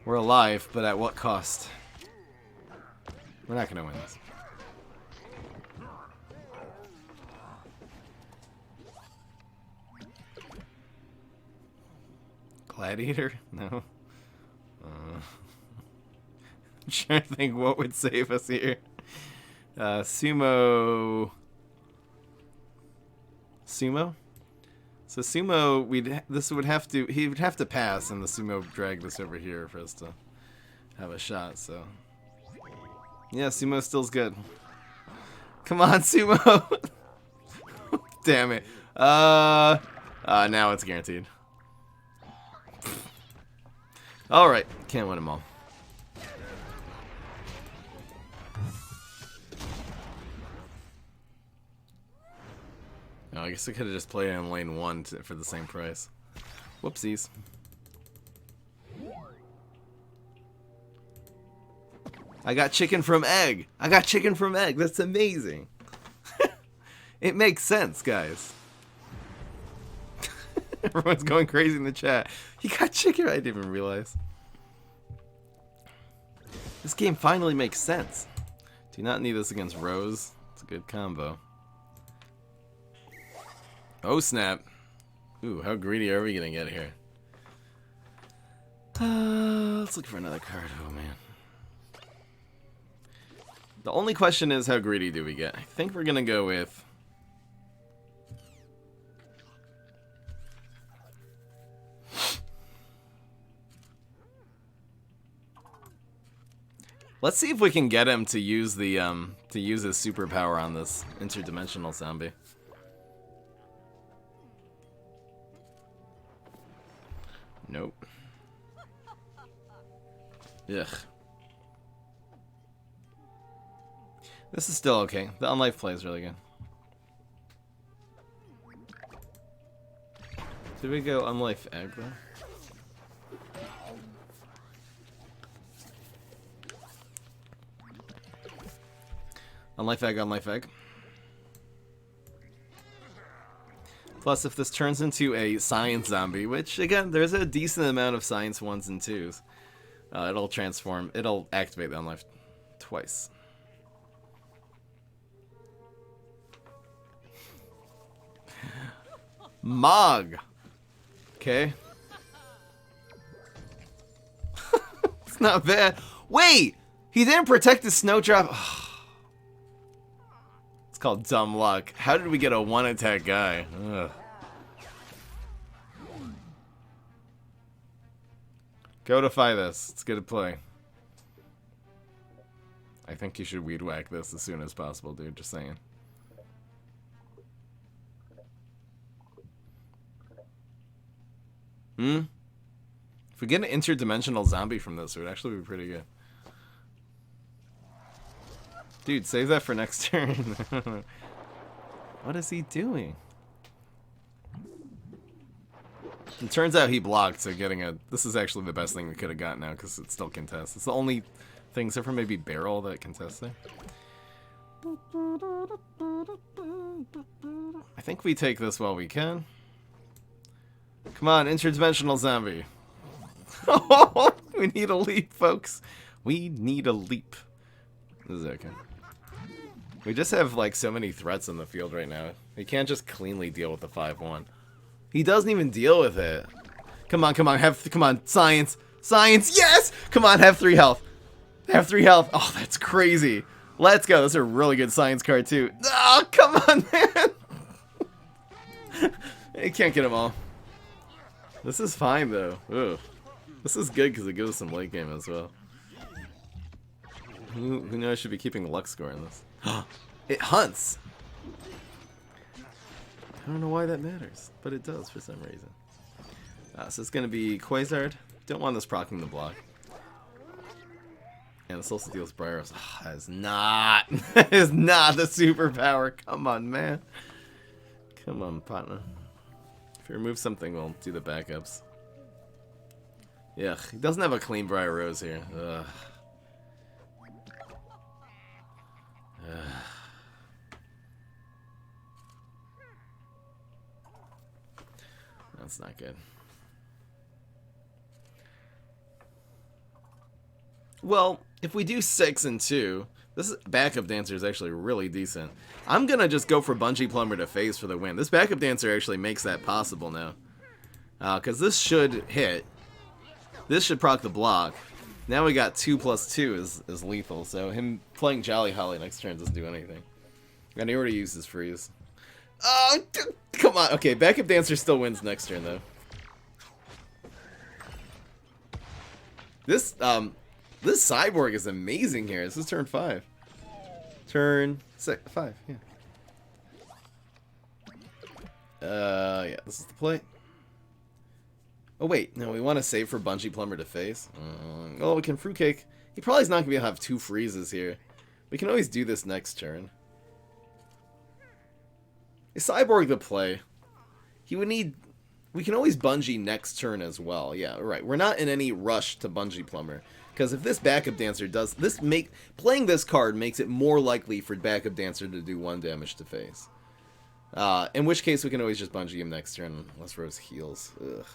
We're alive, but at what cost? We're not gonna win this. Gladiator? No. I'm trying to think what would save us here. Sumo. Sumo? So Sumo, this would have to, he would have to pass, and the Sumo drag this over here for us to have a shot, so. Yeah, Sumo still's good. Come on, Sumo! Damn it. Now it's guaranteed. Alright, can't win them all. No, I guess I could have just played in lane 1 for the same price. Whoopsies. I got chicken from egg. I got chicken from egg. That's amazing. It makes sense, guys. Everyone's going crazy in the chat. He got chicken. I didn't even realize. This game finally makes sense. Do not need this against Rose. It's a good combo. Oh, snap. Ooh, how greedy are we gonna get here? Let's look for another card. Oh, man. The only question is, how greedy do we get? I think we're gonna go with... Let's see if we can get him to use the his superpower on this interdimensional zombie. Nope. Ugh. This is still okay. The unlife play is really good. Did we go unlife egg though? Unlife egg, unlife egg. Plus, if this turns into a science zombie, which, again, there's a decent amount of science 1s and 2s, it'll transform, it'll activate the unlife twice. Mog! Okay. It's not bad. Wait! He didn't protect the snowdrop. It's called dumb luck. How did we get a one-attack guy? Ugh. Codify this. It's good to play. I think you should weed whack this as soon as possible, dude. Just saying. If we get an interdimensional zombie from this, it would actually be pretty good. Dude, save that for next turn. What is he doing? It turns out he blocked, so getting a... This is actually the best thing we could have got now, because it still contests. It's the only thing, except for maybe Barrel, that contests there. I think we take this while we can. Come on, interdimensional zombie. We need a leap, folks. We need a leap. This is okay. We just have, like, so many threats in the field right now. We can't just cleanly deal with the 5-1. He doesn't even deal with it. Come on, come on, come on, science. Science, yes! Come on, have 3 health. Have 3 health. Oh, that's crazy. Let's go. That's a really good science card, too. Oh, come on, man. You can't get them all. This is fine, though. Ooh. This is good because it gives us some late game as well. Who knows should be keeping luck score in this? It hunts! I don't know why that matters, but it does for some reason. So it's going to be Quasar. Don't want this proccing the block. And this also deals Briars. That is not, that is not the superpower. Come on, man. Come on, partner. If you remove something, we'll do the backups. Yeah, he doesn't have a clean Briar Rose here. Ugh. That's not good. Well, if we do 6 and 2, this backup dancer is actually really decent. I'm gonna just go for Bungee Plumber to phase for the win. This backup dancer actually makes that possible now. Because this should hit. This should proc the block. Now we got 2+2 is lethal, so him playing Jolly Holly next turn doesn't do anything. And he already used his freeze. Oh, come on. Okay, backup dancer still wins next turn, though. This cyborg is amazing here. This is turn 5. Turn 5, yeah. Yeah, this is the play. Oh, wait. No, we want to save for Bungee Plumber to face. Oh, we can Fruitcake. He probably is not going to be able to have 2 freezes here. We can always do this next turn. Is Cyborg the play? He would need... We can always Bungee next turn as well. Yeah, right. We're not in any rush to Bungee Plumber. Because if this backup dancer does this, playing this card makes it more likely for backup dancer to do 1 damage to face. In which case we can always just bungee him next turn unless Rose heals. Ugh.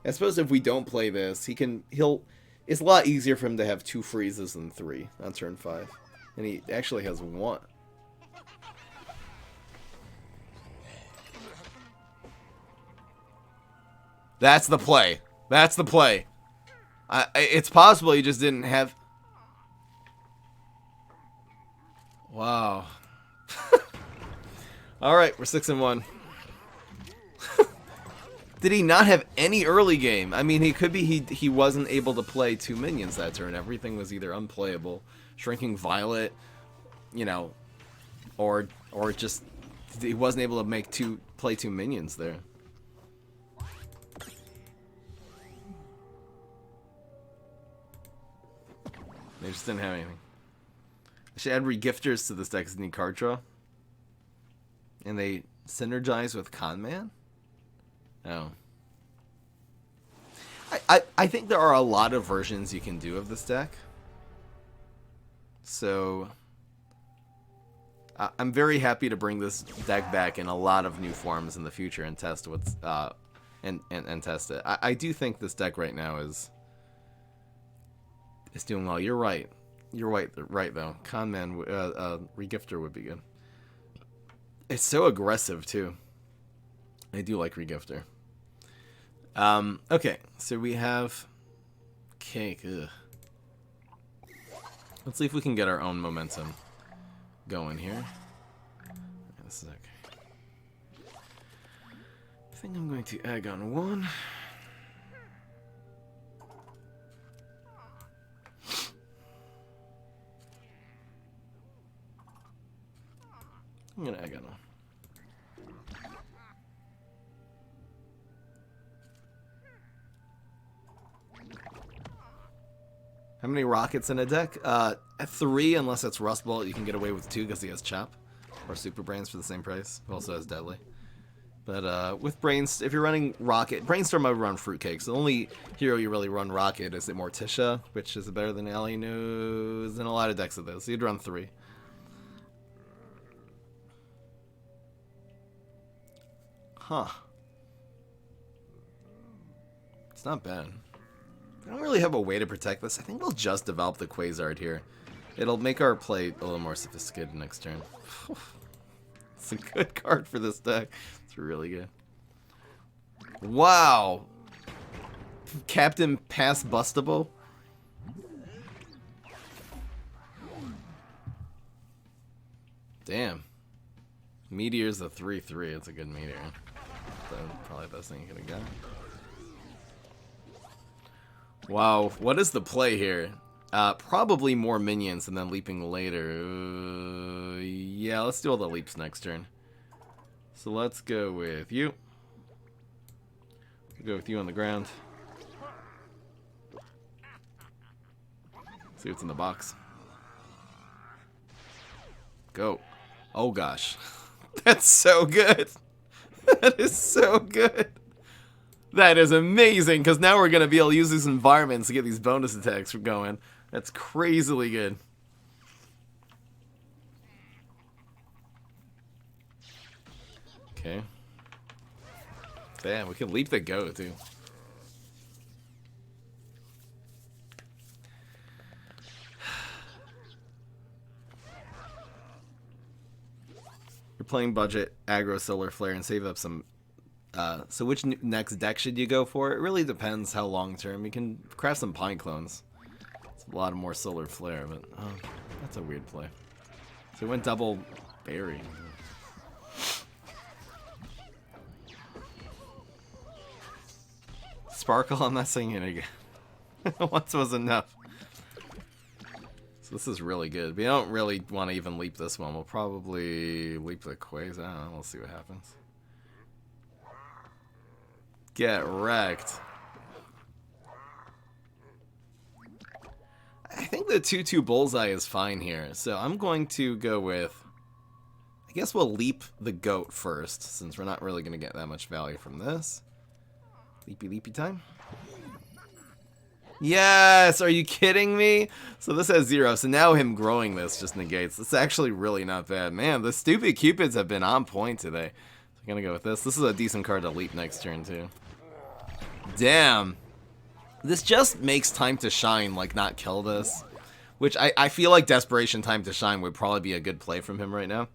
I suppose if we don't play this, it's a lot easier for him to have 2 freezes than 3 on turn 5. And he actually has 1. That's the play. That's the play. It's possible he just didn't have... Wow. Alright, we're 6-1. Did he not have any early game? I mean, he could be he wasn't able to play 2 minions that turn. Everything was either unplayable, Shrinking Violet, you know, or just he wasn't able to play 2 minions there. They just didn't have anything. I should add regifters to this deck because they need card draw. And they synergize with Conman? Oh. I think there are a lot of versions you can do of this deck. So I'm very happy to bring this deck back in a lot of new forms in the future and test what's and test it. I do think this deck right now is doing well. You're right. You're right though. Conman regifter would be good. It's so aggressive too. I do like regifter. Okay, so we have cake. Ugh. Let's see if we can get our own momentum going here. This is okay. I think I'm going to egg on 1. I'm gonna egg on 1. How many rockets in a deck? 3, unless it's Rust Bolt. You can get away with 2 because he has Chop. Or Super Brains for the same price. He also has Deadly. But with Brains, if you're running Rocket, Brainstorm I would run Fruitcake. So the only hero you really run Rocket is the Morticia, which is better than Allie knows in a lot of decks of those. So you'd run 3. Huh. It's not bad. I don't really have a way to protect this. I think we'll just develop the Quasar here. It'll make our play a little more sophisticated next turn. It's a good card for this deck. It's really good. Wow! Captain Pass Bustable? Damn. Meteor's a 3/3. It's a good meteor. So probably the best thing you could have got. Wow, what is the play here? Probably more minions and then leaping later. Yeah, let's do all the leaps next turn. So let's go with you. We'll go with you on the ground. See what's in the box. Go. Oh gosh. That's so good. That is so good. That is amazing, because now we're going to be able to use these environments to get these bonus attacks going. That's crazily good. Okay. Damn, we can leap the go, too. You're playing budget, aggro, solar flare, and save up some... so which next deck should you go for? It really depends how long term. You can craft some Pine Clones. It's a lot more solar flare, but that's a weird play. So it went double berry. Sparkle, I'm not saying it again. Once was enough. So this is really good. We don't really want to even leap this one. We'll probably leap the Quays. I don't know. We'll see what happens. Get wrecked. I think the 2/2 bullseye is fine here. So I'm going to go with... I guess we'll leap the goat first, since we're not really going to get that much value from this. Leapy leapy time. Yes, are you kidding me? So this has 0, so now him growing this just negates. It's actually really not bad. Man, the stupid Cupids have been on point today. So I'm gonna go with this. This is a decent card to leap next turn, too. Damn. This just makes Time to Shine, like, not kill this. Which I feel like Desperation Time to Shine would probably be a good play from him right now.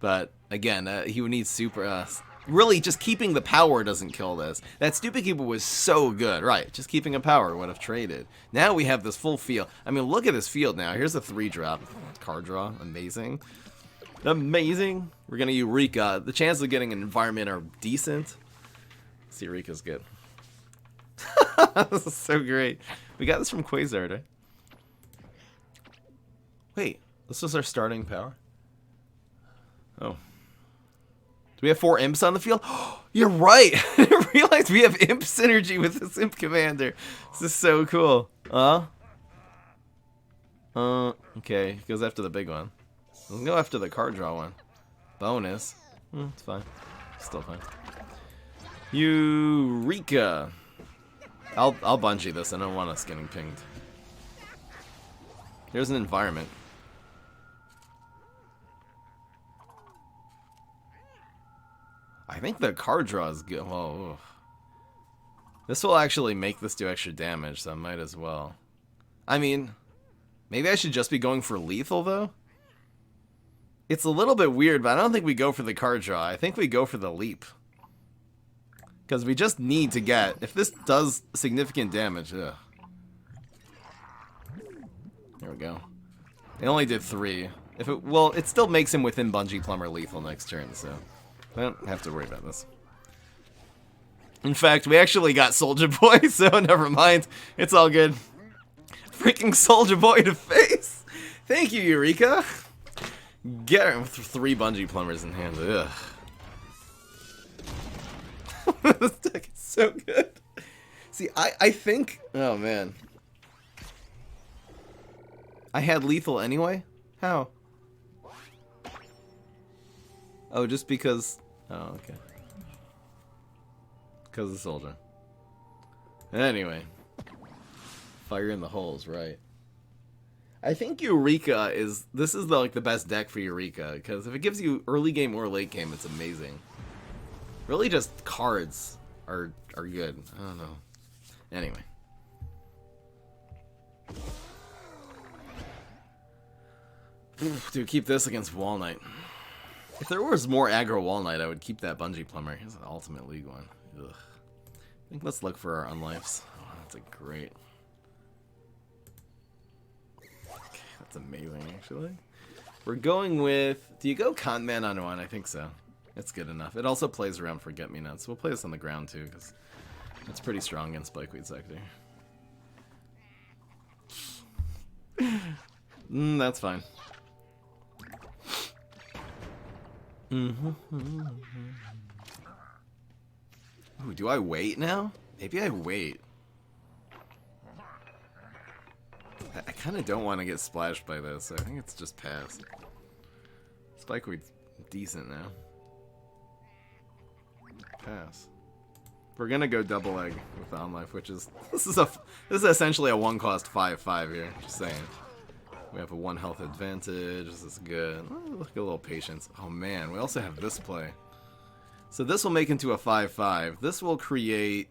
But, again, he would need super... really, just keeping the power doesn't kill this. That stupid Cupid was so good. Right, just keeping a power would have traded. Now we have this full field. I mean, look at this field now. Here's a 3-drop. Card draw. Amazing. Amazing. We're going to Eureka. The chances of getting an environment are decent. Let's see, Eureka's good. This is so great. We got this from Quasar, right? Wait, this was our starting power? Oh. Do we have 4 imps on the field? You're right! I didn't realize we have imp synergy with this imp commander. This is so cool. Okay. He goes after the big one. We'll go after the card draw one. Bonus. It's fine. Still fine. Eureka! I'll bungee this. I don't want us getting pinged. Here's an environment. I think the card draw is good. Whoa. Oof. This will actually make this do extra damage, so I might as well. I mean, maybe I should just be going for lethal, though? It's a little bit weird, but I don't think we go for the card draw. I think we go for the leap. Because we just need to get... If this does significant damage... Ugh. There we go. It only did 3. If it, well, it still makes him within Bungee Plumber lethal next turn, so... I don't have to worry about this. In fact, we actually got Soldier Boy, so never mind. It's all good. Freaking Soldier Boy to face! Thank you, Eureka! Get her with 3 Bungee Plumbers in hand. Ugh. This deck is so good. See, I think... Oh, man. I had lethal anyway? How? Oh, just because... Oh, okay. Because of the soldier. Anyway. Fire in the holes, right. I think Eureka is... This is like the best deck for Eureka, because if it gives you early game or late game, it's amazing. Really just cards are good. I don't know. Anyway. Dude, keep this against Wall Knight. If there was more aggro Wall Knight, I would keep that Bungee Plumber. Here's an Ultimate League one. Ugh. I think let's look for our unlifes. Oh, that's a great... Okay, that's amazing, actually. We're going with... Do you go Con Man on 1? I think so. It's good enough. It also plays around Forget-Me-Nots. We'll play this on the ground, too, because it's pretty strong against Spikeweed Sector. That's fine. Ooh, do I wait now? Maybe I wait. I kind of don't want to get splashed by this, so I think it's just pass. Spikeweed's decent now. Pass. We're gonna go double egg with the unlife, which is this is essentially a 1-cost 5/5 here. Just saying. We have a 1 health advantage. This is good. Oh, look at a little patience. Oh man, we also have this play. So this will make into a 5/5. This will create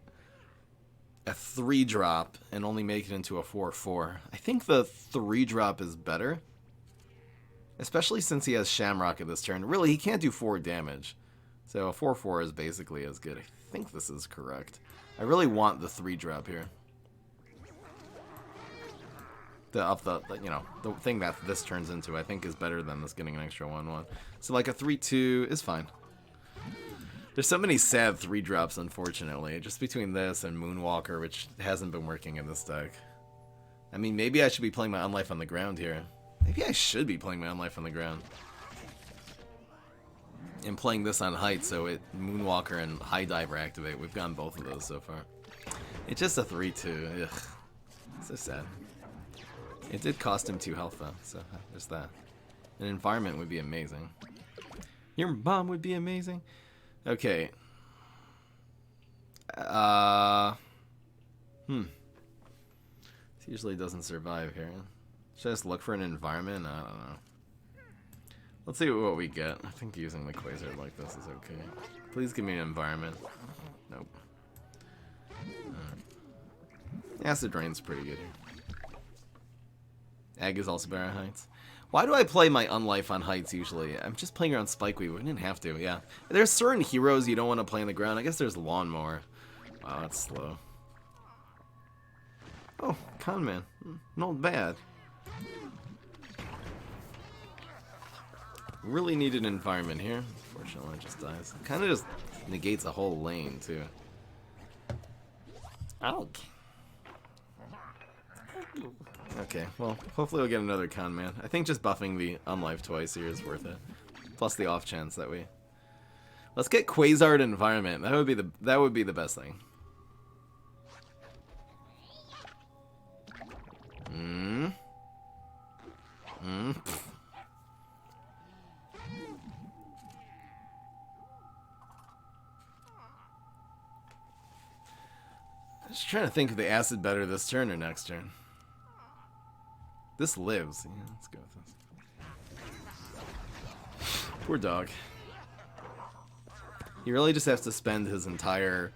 a 3-drop and only make it into a 4/4. I think the 3-drop is better. Especially since he has Shamrock at this turn. Really, he can't do 4 damage. So a 4/4 is basically as good. I think this is correct. I really want the 3-drop here. The thing that this turns into, I think, is better than this getting an extra 1/1. So like a 3/2 is fine. There's so many sad 3-drops, unfortunately. Just between this and Moonwalker, which hasn't been working in this deck. I mean, maybe I should be playing my Unlife on the ground here. Maybe I should be playing my Unlife on the ground. And playing this on height, so it Moonwalker and High Diver activate. We've gotten both of those so far. It's just a 3/2. Ugh. So sad. It did cost him 2 health, though, so there's that. An environment would be amazing. Your mom would be amazing. Okay. Usually doesn't survive here. Should I just look for an environment? I don't know. Let's see what we get. I think using the Quasar like this is okay. Please give me an environment. Nope. Acid Rain's pretty good here. Egg is also better on heights. Why do I play my Unlife on heights usually? I'm just playing around Spikeweed. We didn't have to, yeah. There's certain heroes you don't want to play on the ground. I guess there's Lawnmower. Wow, that's slow. Oh, Conman. Not bad. Really need an environment here. Unfortunately, it just dies. Kind of just negates a whole lane, too. Ow. Okay, well, hopefully we'll get another Conman. I think just buffing the Unlife twice here is worth it. Plus the off chance that we... Let's get Quasar environment. That would be the best thing. I'm just trying to think of the acid better this turn or next turn. This lives. Yeah, let's go with this. Poor dog. He really just has to spend his entire...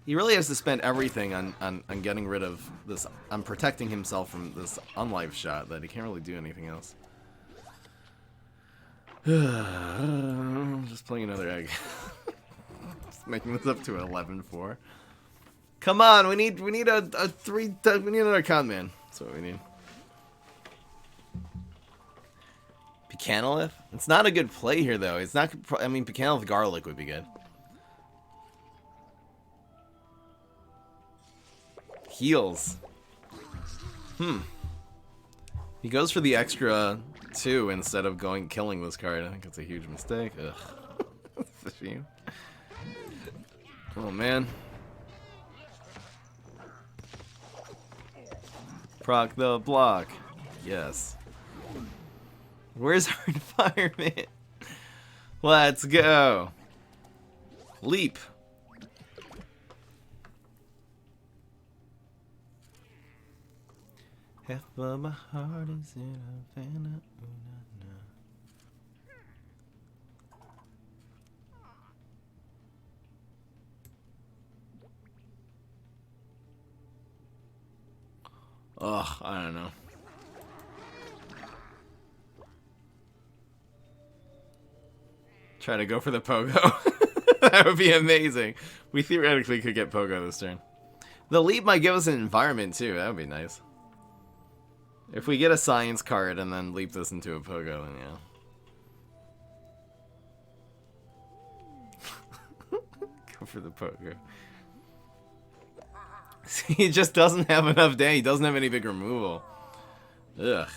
He really has to spend everything on getting rid of this, on protecting himself from this Unlife shot that he can't really do anything else. Just playing another egg. Just making this up to 11-4. Come on, we need we need another Conman. That's what we need. Pecanolith? It's not a good play here though. It's not. I mean, Pecanolith Garlic would be good. Heals. He goes for the extra 2 instead of killing this card. I think it's a huge mistake. Ugh. It's a shame. Oh man. Proc the block. Yes. Where's our environment? Let's go. Leap. Half of my heart is in Havana. Ugh, I don't know. Try to go for the Pogo. That would be amazing. We theoretically could get Pogo this turn. The leap might give us an environment too. That would be nice. If we get a science card and then leap this into a Pogo, then yeah. Go for the Pogo. He just doesn't have enough day. He doesn't have any big removal. Ugh.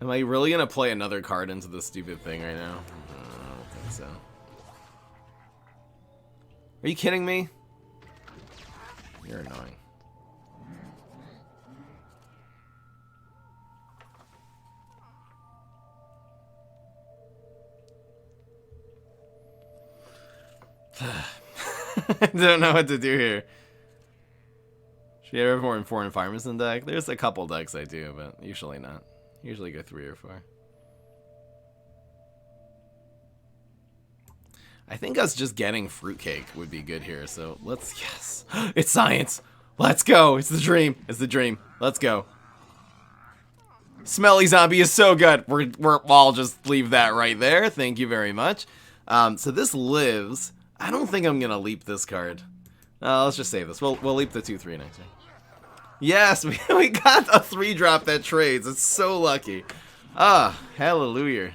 Am I really gonna play another card into this stupid thing right now? I don't think so. Are you kidding me? You're annoying. I don't know what to do here. Should you ever have four environments in the deck? There's a couple decks I do, but usually not. Usually go 3 or 4. I think us just getting Fruitcake would be good here, so let's... Yes! It's science! Let's go! It's the dream! It's the dream. Let's go. Smelly Zombie is so good! I'll just leave that right there. Thank you very much. So this lives. I don't think I'm gonna leap this card. Let's just save this. We'll leap the 2/3 next turn. Yes, we got a 3-drop that trades. It's so lucky. Ah, hallelujah.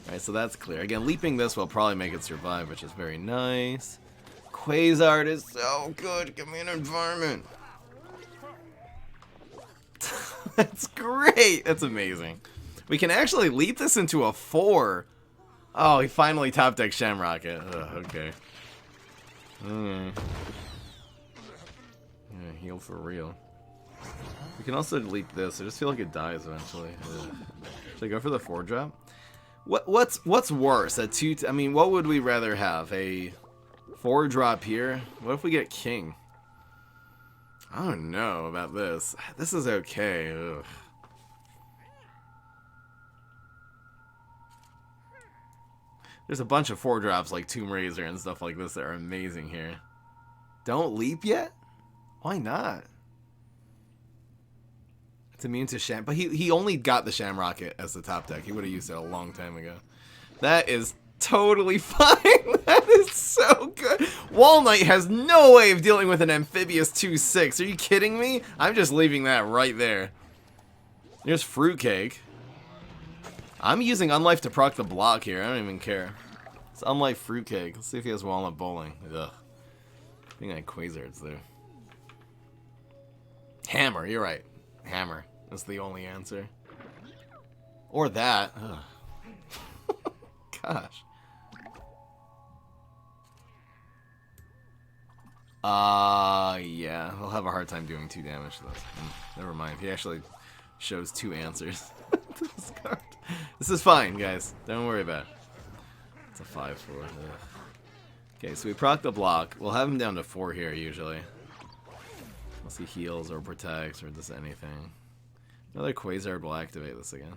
Alright, so that's clear. Again, leaping this will probably make it survive, which is very nice. Quasar is so good. Give me an environment. That's great. That's amazing. We can actually leap this into a 4. Oh, he finally top deck Shamrocket. Okay. Yeah, heal for real. We can also leap this. I just feel like it dies eventually. Should I go for the 4-drop? What's worse? A 2? I mean, what would we rather have? A 4-drop here? What if we get King? I don't know about this. This is okay. Ugh. There's a bunch of 4-drops like Tomb Raider and stuff like this that are amazing here. Don't leap yet? Why not? It's immune to Sham... But he only got the Shamrocket as the top deck. He would have used it a long time ago. That is totally fine. That is so good. Wall Knight has no way of dealing with an amphibious 2/6. Are you kidding me? I'm just leaving that right there. There's Fruitcake. I'm using Unlife to proc the block here. I don't even care. It's Unlife Fruitcake. Let's see if he has Walnut Bowling. Ugh. I think I had Quasards there. Hammer, you're right. Hammer. That's the only answer. Or that. Ugh. Gosh. Yeah. He'll have a hard time doing 2 damage to this. Never mind. He actually shows 2 answers to this card. This is fine, guys. Don't worry about it. It's a 5/4. Okay, so we proc the block. We'll have him down to 4 here, usually. Unless he heals or protects or does anything. Another Quasar will activate this again.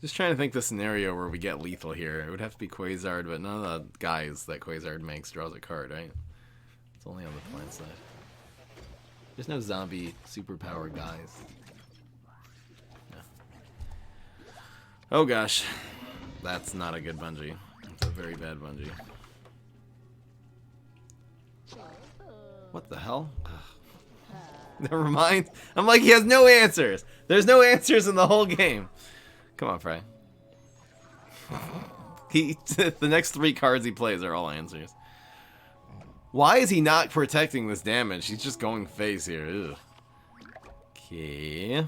Just trying to think the scenario where we get lethal here. It would have to be Quasar, but none of the guys that Quasar makes draws a card, right? It's only on the plant side. There's no zombie superpower guys. No. Oh gosh. That's not a good bungee. It's a very bad bungee. What the hell? Never mind. I'm like, he has no answers. There's no answers in the whole game. Come on, Fry. The next 3 cards he plays are all answers. Why is he not protecting this damage? He's just going face here. Ugh. Okay.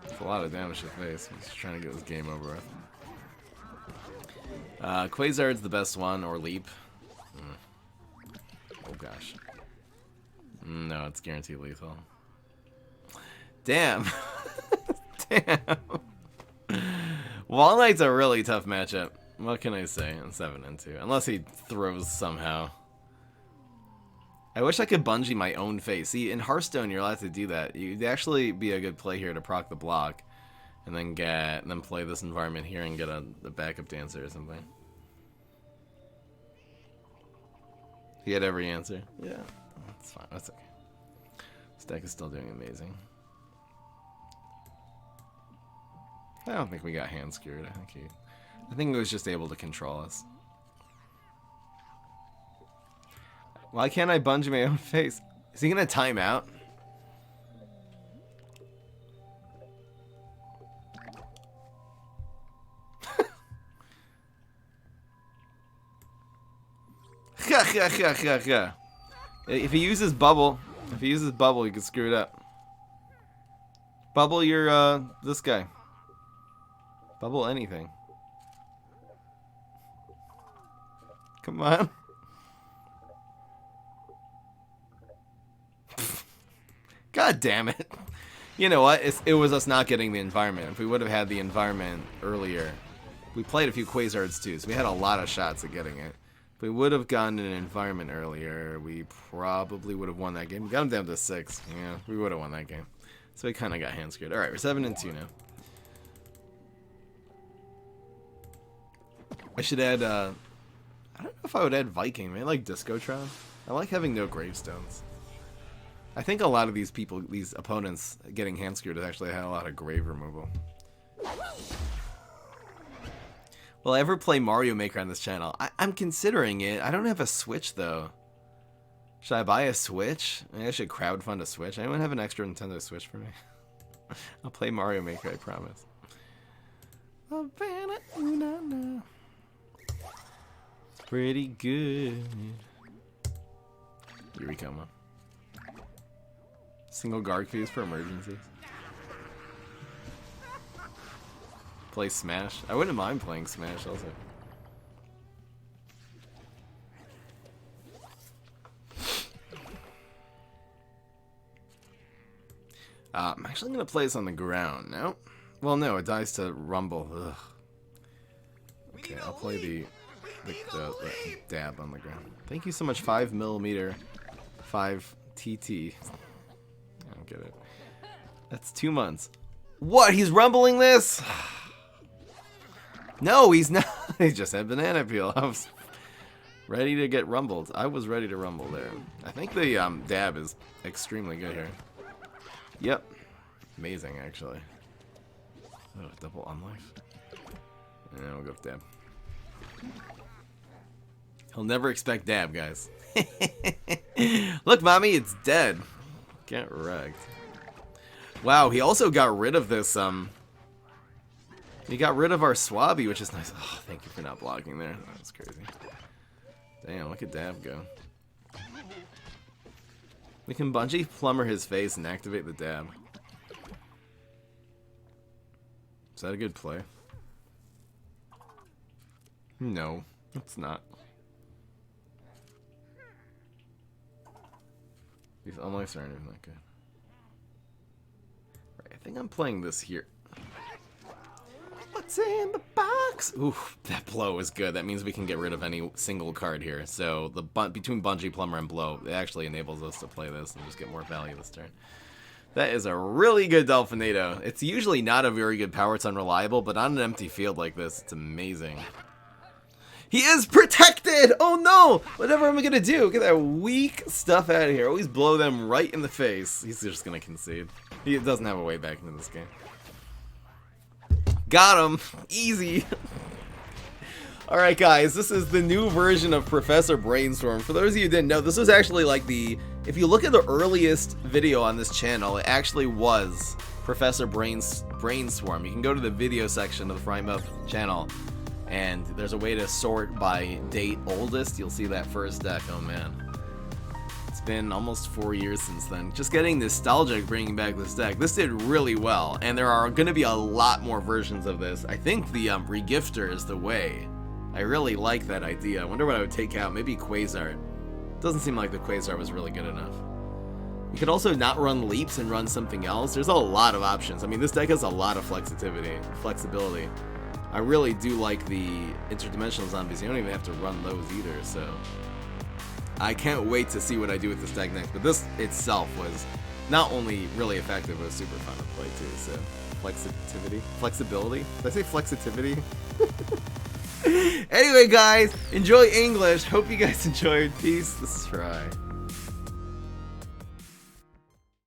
That's a lot of damage to face. He's just trying to get this game over with. Quasar's the best one, or Leap. Oh gosh. No, it's guaranteed lethal. Damn. Damn. Wall Knight's a really tough matchup. What can I say? 7 and 2. Unless he throws somehow. I wish I could bungee my own face. See, in Hearthstone, you're allowed to do that. You'd actually be a good play here to proc the block, and then play this environment here and get a backup dancer or something. He had every answer. Yeah, that's fine. That's okay. This deck is still doing amazing. I don't think we got hand screwed. I think he was just able to control us. Why can't I bungee my own face? Is he gonna time out? If he uses bubble, he could screw it up. Bubble your this guy. Bubble anything. Come on. God damn it. You know what? It was us not getting the environment. If we would have had the environment earlier, we played a few Quasards too, so we had a lot of shots at getting it. If we would have gotten an environment earlier, we probably would have won that game. We got him down to 6. Yeah, we would have won that game. So we kind of got hand screwed. Alright, we're 7 and 2 now. I should add, I don't know if I would add Viking. Maybe like Discotron. I like having no gravestones. I think a lot of these people, these opponents getting hand screwed, actually had a lot of grave removal. Will I ever play Mario Maker on this channel? I'm considering it. I don't have a Switch though. Should I buy a Switch? Maybe I should crowdfund a Switch. Anyone have an extra Nintendo Switch for me? I'll play Mario Maker, I promise. Pretty good. Here we come. Single guard fuse for emergencies. Play Smash. I wouldn't mind playing Smash also. I'm actually going to play this on the ground. No? Well, no, it dies to Rumble. Ugh. Okay, I'll play the dab on the ground. Thank you so much, 5mm, 5TT. I don't get it. That's 2 months. What? He's rumbling this? No, he's not. He just had banana peel. I was ready to get rumbled. I was ready to rumble there. I think the dab is extremely good here. Yep. Amazing, actually. Oh, double on life. Yeah, we'll go with dab. He'll never expect dab, guys. Look, mommy, it's dead. Get wrecked. Wow, he also got rid of this, he got rid of our Swabby, which is nice. Oh, thank you for not blocking there. That was crazy. Damn, look at dab go. We can bungee plumber his face and activate the dab. Is that a good play? No, it's not. These unlocks aren't even that good. Right, I think I'm playing this here. What's in the box? Oof, that blow is good. That means we can get rid of any single card here. So the between Bungee Plumber and Blow, it actually enables us to play this and just get more value this turn. That is a really good Delfinado. It's usually not a very good power. It's unreliable, but on an empty field like this, it's amazing. He is protected! Oh no! Whatever am I gonna do? Get that weak stuff out of here. Always blow them right in the face. He's just gonna concede. He doesn't have a way back into this game. Got him! Easy! Alright guys, this is the new version of Professor Brainstorm. For those of you who didn't know, this was actually like the... If you look at the earliest video on this channel, it actually was Professor Brainstorm. You can go to the video section of the Frying Up channel, and there's a way to sort by date oldest. You'll see that first deck. Oh man. It's been almost 4 years since then. Just getting nostalgic bringing back this deck. This did really well, and there are going to be a lot more versions of this. I think the regifter is the way. I really like that idea. I wonder what I would take out. Maybe Quasar. Doesn't seem like the Quasar was really good enough. You could also not run leaps and run something else. There's a lot of options. I mean, this deck has a lot of flexibility. I really do like the interdimensional zombies. You don't even have to run those either, so I can't wait to see what I do with this deck next. But this itself was not only really effective, but was super fun to play too. So flexibility. Did I say flexitivity? Anyway, guys, enjoy English. Hope you guys enjoyed. Peace. This is Fry.